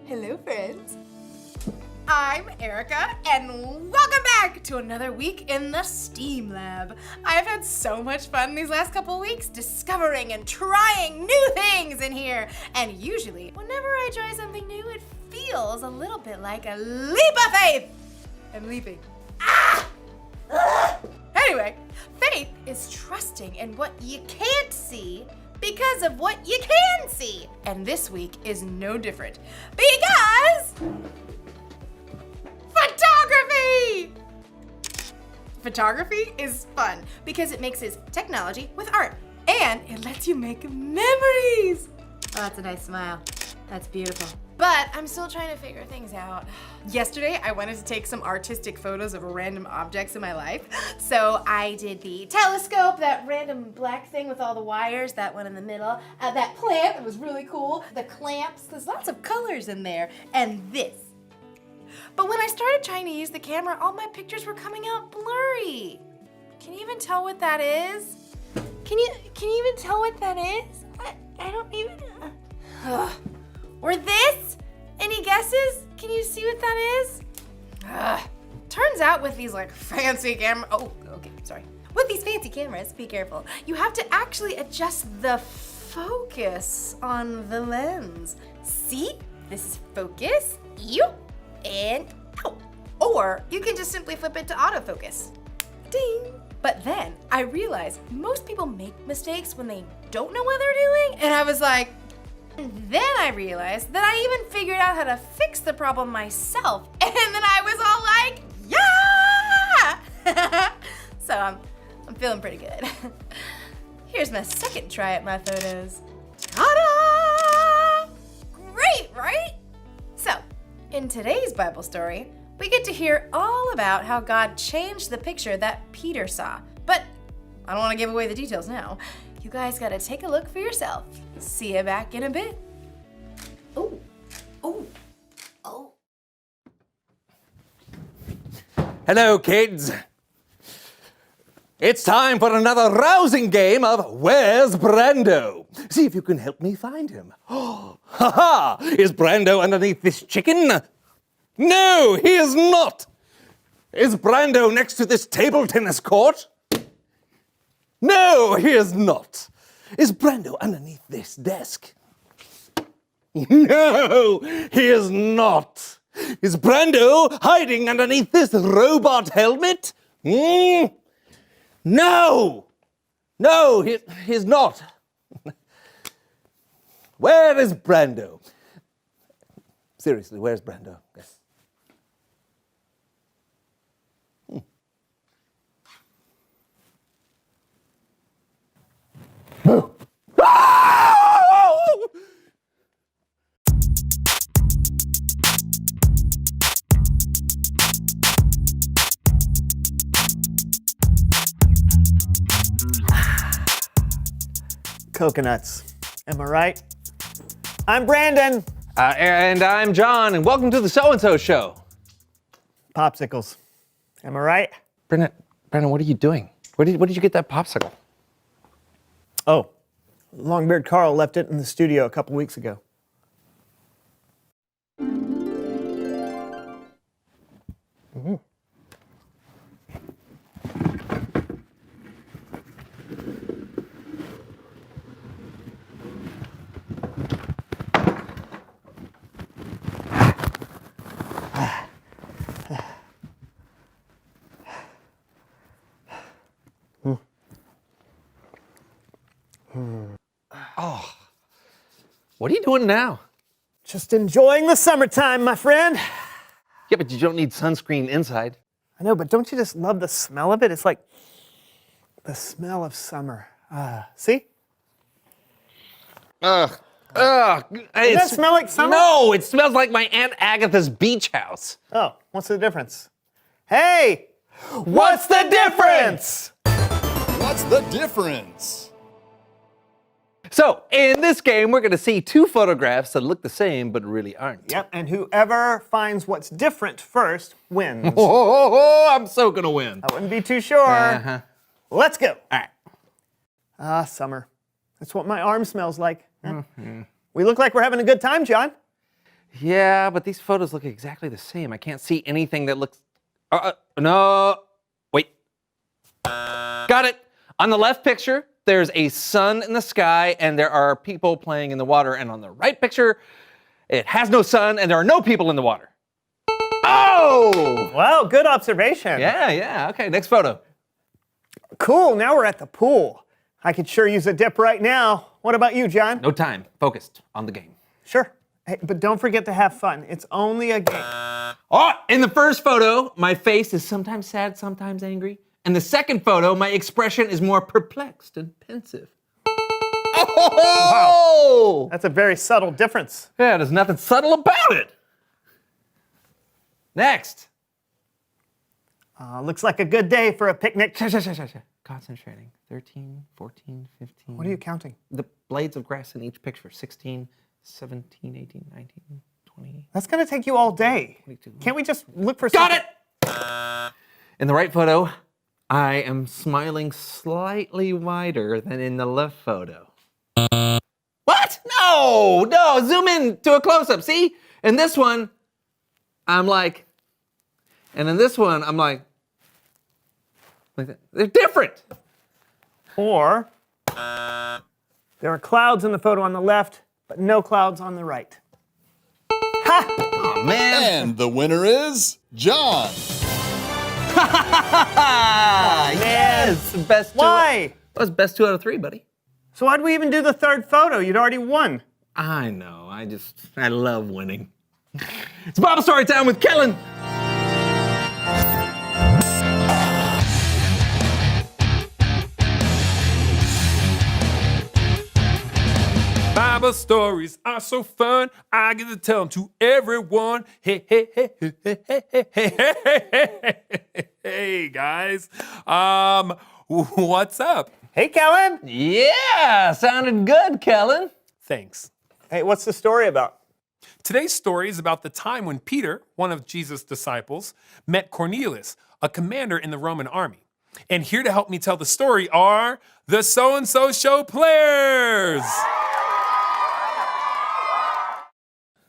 Hello, friends. I'm Erica, and welcome back to another week in the STEAM Lab. I've had so much fun these last couple weeks discovering and trying new things in here. And usually, whenever I try something new, it feels a little bit like a leap of faith. I'm leaping. Ah! Anyway, faith is trusting in what you can't see because of what you can see. And this week is no different because photography! Photography is fun because it mixes technology with art and it lets you make memories. Oh, that's a nice smile. That's beautiful. But I'm still trying to figure things out. Yesterday, I wanted to take some artistic photos of random objects in my life. So I did the telescope, that random black thing with all the wires, that one in the middle, that plant, that was really cool, the clamps, there's lots of colors in there, and this. But when I started trying to use the camera, all my pictures were coming out blurry. Can you even tell what that is? Can you even tell what that is? I don't even... Or this? Any guesses? Can you see what that is? Turns out with these like fancy with these fancy cameras, be careful. You have to actually adjust the focus on the lens. See? This is focus, and out. Or you can just simply flip it to autofocus. Ding! But then I realized most people make mistakes when they don't know what they're doing, and I was like, and then I realized that I even figured out how to fix the problem myself. And then I was all like, yeah! So I'm feeling pretty good. Here's my second try at my photos. Ta-da! Great, right? So, in today's Bible story, we get to hear all about how God changed the picture that Peter saw. But I don't want to give away the details now. You guys gotta take a look for yourself. See you back in a bit. Oh. Hello, kids. It's time for another rousing game of Where's Brando? See if you can help me find him. Oh, ha! Is Brando underneath this chicken? No, he is not. Is Brando next to this table tennis court? No, he is not. Is Brando underneath this desk? No, he is not. Is Brando hiding underneath this robot helmet? No! No, he's not. Where is Brando? Seriously, where's Brando? Yes. Coconuts. Am I right? I'm Brandon. And I'm John, and welcome to the So-and-So Show. Popsicles. Am I right? Brandon, what are you doing? Where did you get that popsicle? Oh, Longbeard Carl left it in the studio a couple weeks ago. What are you doing now? Just enjoying the summertime, my friend. Yeah, but you don't need sunscreen inside. I know, but don't you just love the smell of it? It's like the smell of summer. See? Does that smell like summer? No, it smells like my Aunt Agatha's beach house. Oh, what's the difference? Hey! What's the difference? What's the difference? So, in this game, we're going to see two photographs that look the same but really aren't. Yep, and whoever finds what's different first wins. I'm so going to win. I wouldn't be too sure. Let's go. All right. Summer. That's what my arm smells like. We look like we're having a good time, John. Yeah, but these photos look exactly the same. I can't see anything that looks... no. Wait. Got it. On the left picture, there's a sun in the sky, and there are people playing in the water. And on the right picture, it has no sun, and there are no people in the water. Oh! Wow, good observation. Yeah. Okay, next photo. Cool, now we're at the pool. I could sure use a dip right now. What about you, John? No time. Focused on the game. Sure. Hey, but don't forget to have fun. It's only a game. Oh, in the first photo, my face is sometimes sad, sometimes angry. In the second photo, my expression is more perplexed and pensive. Oh! Wow. That's a very subtle difference. Yeah, there's nothing subtle about it. Next. Looks like a good day for a picnic. Concentrating. 13, 14, 15. What are you counting? The blades of grass in each picture. 16, 17, 18, 19, 20. That's going to take you all day. 22. Can't we just look for Got something? it! In the right photo, I am smiling slightly wider than in the left photo. What? No, zoom in to a close-up, see? In this one, I'm like, and in this one, I'm like that. They're different. Or there are clouds in the photo on the left, but no clouds on the right. Ha! Oh, man. And the winner is John. Yes, best two. Why? That was best 2 out of 3, buddy. So why'd we even do the third photo? You'd already won. I know, I love winning. It's Bible Story Time with Kellen. Bible stories are so fun. I get to tell them to everyone. Hey, hey, hey, hey, hey, hey, hey, hey, hey, hey, hey, guys. What's up? Hey, Kellen. Yeah, sounded good, Kellen. Thanks. Hey, what's the story about? Today's story is about the time when Peter, one of Jesus' disciples, met Cornelius, a commander in the Roman army. And here to help me tell the story are the So-and-So Show players.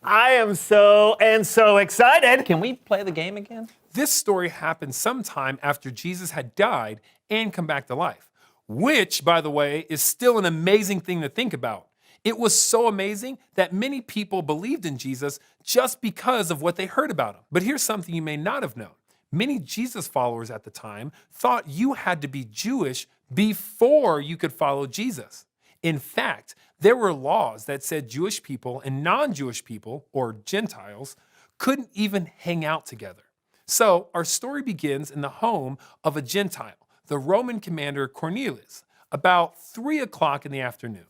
I am so excited. Can we play the game again? This story happened sometime after Jesus had died and come back to life, which, by the way, is still an amazing thing to think about. It was so amazing that many people believed in Jesus just because of what they heard about him. But here's something you may not have known. Many Jesus followers at the time thought you had to be Jewish before you could follow Jesus. In fact, there were laws that said Jewish people and non-Jewish people, or Gentiles, couldn't even hang out together. So our story begins in the home of a Gentile, the Roman commander Cornelius, about 3 o'clock in the afternoon.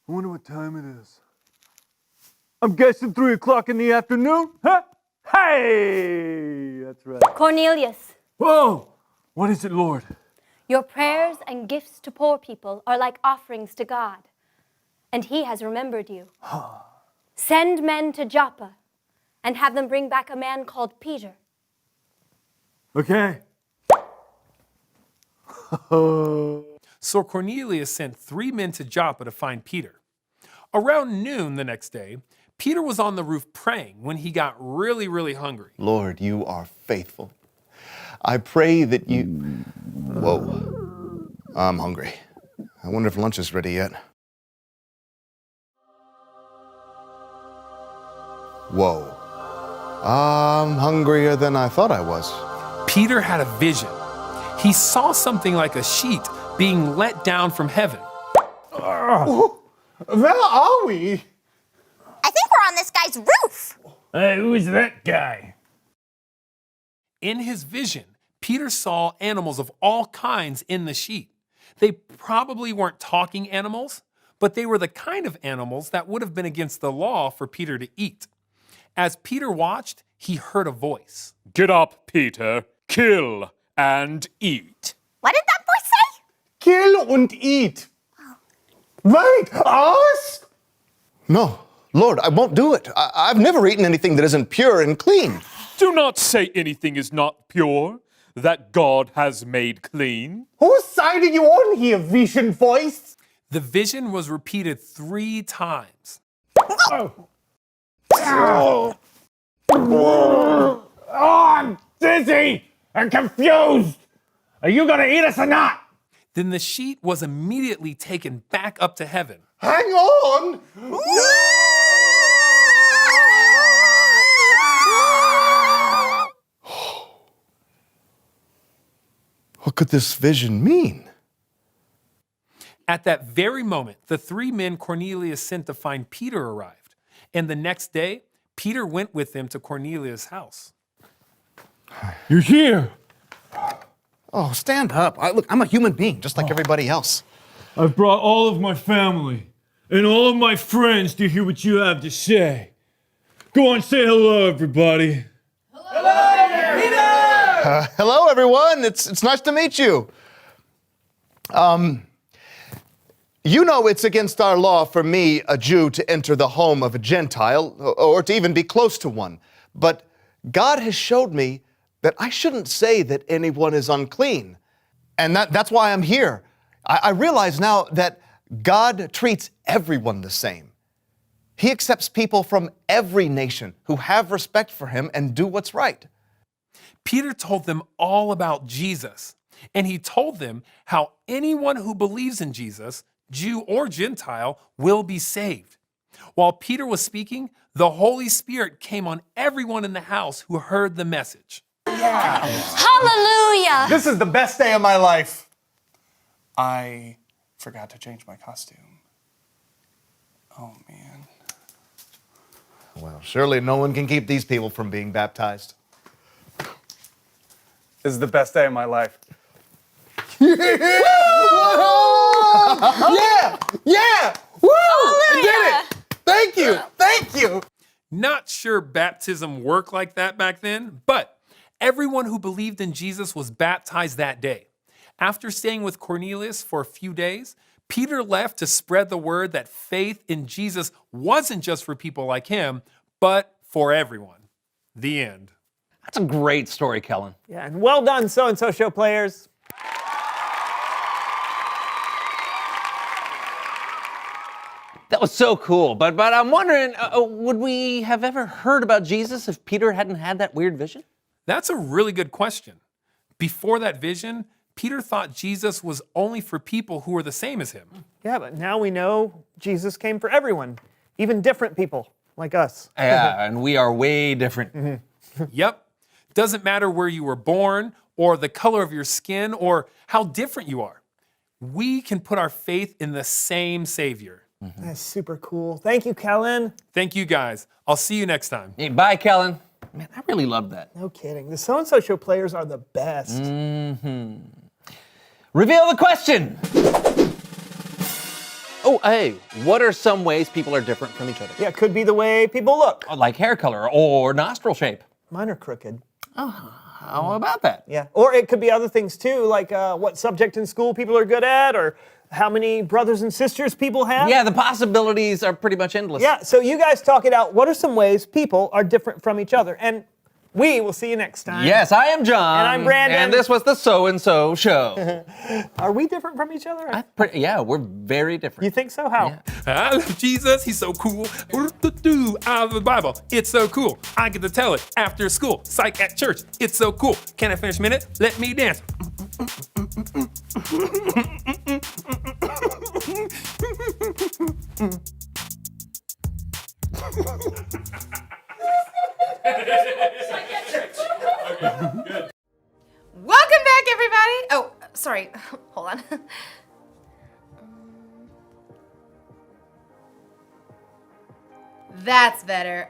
I wonder what time it is. I'm guessing 3 o'clock in the afternoon, huh? Hey! That's right. Cornelius, Whoa! What is it, Lord? your prayers and gifts to poor people are like offerings to God, and he has remembered you. Send men to Joppa and have them bring back a man called Peter. Okay. So Cornelius sent 3 men to Joppa to find Peter. Around noon the next day, Peter was on the roof praying when he got really hungry. Lord, you are faithful. I pray that you... Whoa. I'm hungry. I wonder if lunch is ready yet. Whoa. I'm hungrier than I thought I was. Peter had a vision. He saw something like a sheet being let down from heaven. Where are we? I think we're on this guy's roof. Hey, who's that guy? In his vision, Peter saw animals of all kinds in the sheet. They probably weren't talking animals, but they were the kind of animals that would have been against the law for Peter to eat. As Peter watched, he heard a voice. Get up, Peter. Kill and eat. What did that voice say? Kill und eat. Right, us? No, Lord, I won't do it. I've never eaten anything that isn't pure and clean. Do not say anything is not pure, that God has made clean. Whose side are you on here, vision voice? The vision was repeated 3 times. Oh, I'm dizzy and confused. Are you gonna eat us or not? Then the sheet was immediately taken back up to heaven. Hang on! What could this vision mean? At that very moment, the 3 men Cornelius sent to find Peter arrived. And the next day, Peter went with them to Cornelius' house. You're here. Oh, stand up. Look, I'm a human being, just like everybody else. I've brought all of my family and all of my friends to hear what you have to say. Go on, say hello, everybody. Hello, everyone. It's nice to meet you. You know it's against our law for me, a Jew, to enter the home of a Gentile or to even be close to one. But God has showed me that I shouldn't say that anyone is unclean. And that's why I'm here. I realize now that God treats everyone the same. He accepts people from every nation who have respect for him and do what's right. Peter told them all about Jesus, and he told them how anyone who believes in Jesus, Jew or Gentile, will be saved. While Peter was speaking, the Holy Spirit came on everyone in the house who heard the message. Yeah. Hallelujah! This is the best day of my life. I forgot to change my costume. Oh, man. Well, surely no one can keep these people from being baptized. This is the best day of my life. Yeah! Yeah! Woo! I did it! Thank you! Thank you! Not sure baptism worked like that back then, but everyone who believed in Jesus was baptized that day. After staying with Cornelius for a few days, Peter left to spread the word that faith in Jesus wasn't just for people like him, but for everyone. The end. That's a great story, Kellen. Yeah, and well done, so-and-so show players. That was so cool, but I'm wondering, would we have ever heard about Jesus if Peter hadn't had that weird vision? That's a really good question. Before that vision, Peter thought Jesus was only for people who were the same as him. Yeah, but now we know Jesus came for everyone, even different people like us. Yeah, and we are way different. Yep. Doesn't matter where you were born or the color of your skin or how different you are. We can put our faith in the same Savior. That's super cool. Thank you, Kellen. Thank you, guys. I'll see you next time. Hey, bye, Kellen. Man, I really loved that. No kidding. The So-and-So Show players are the best. Reveal the question. Oh, hey, what are some ways people are different from each other? Yeah, it could be the way people look. Like hair color or nostril shape. Mine are crooked. How about that? Yeah, or it could be other things too, like what subject in school people are good at, or how many brothers and sisters people have. Yeah, the possibilities are pretty much endless. Yeah, so you guys talk it out. What are some ways people are different from each other? And we will see you next time. Yes, I am John. And I'm Brandon. And this was the So-and-So Show. Are we different from each other? Yeah, we're very different. You think so? How? Yeah. I love Jesus, he's so cool. Out of the Bible, it's so cool. I get to tell it after school. Psych at church, it's so cool. Can I finish a minute? Let me dance. Welcome back, everybody. Oh, sorry. Hold on. That's better.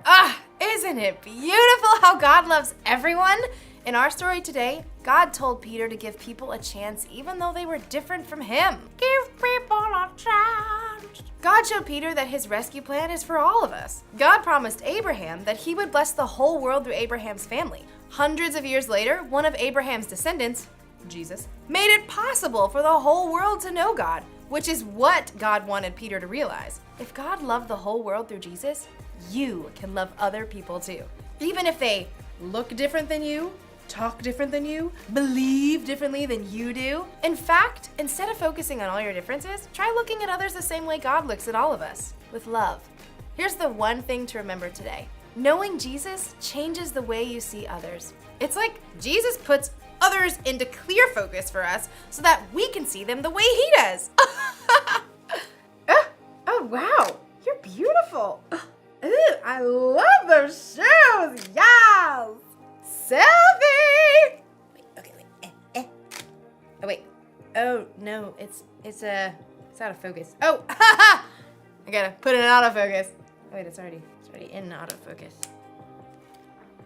Isn't it beautiful how God loves everyone? In our story today, God told Peter to give people a chance even though they were different from him. Give people a chance. God showed Peter that his rescue plan is for all of us. God promised Abraham that he would bless the whole world through Abraham's family. Hundreds of years later, one of Abraham's descendants, Jesus, made it possible for the whole world to know God, which is what God wanted Peter to realize. If God loved the whole world through Jesus, you can love other people too. Even if they look different than you, talk different than you, believe differently than you do. In fact, instead of focusing on all your differences, try looking at others the same way God looks at all of us, with love. Here's the one thing to remember today. Knowing Jesus changes the way you see others. It's like Jesus puts others into clear focus for us so that we can see them the way he does. Oh, wow, you're beautiful. I love those shoes, yes! Selfie! Wait. Oh, wait. Oh, no, it's out of focus. Oh, I gotta put it in autofocus. Oh, wait, it's already in autofocus.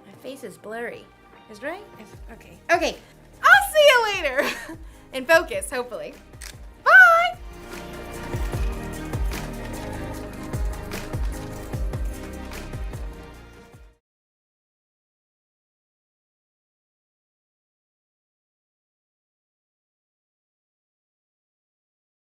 My face is blurry. Is it right? Okay. I'll see you later. In focus, hopefully.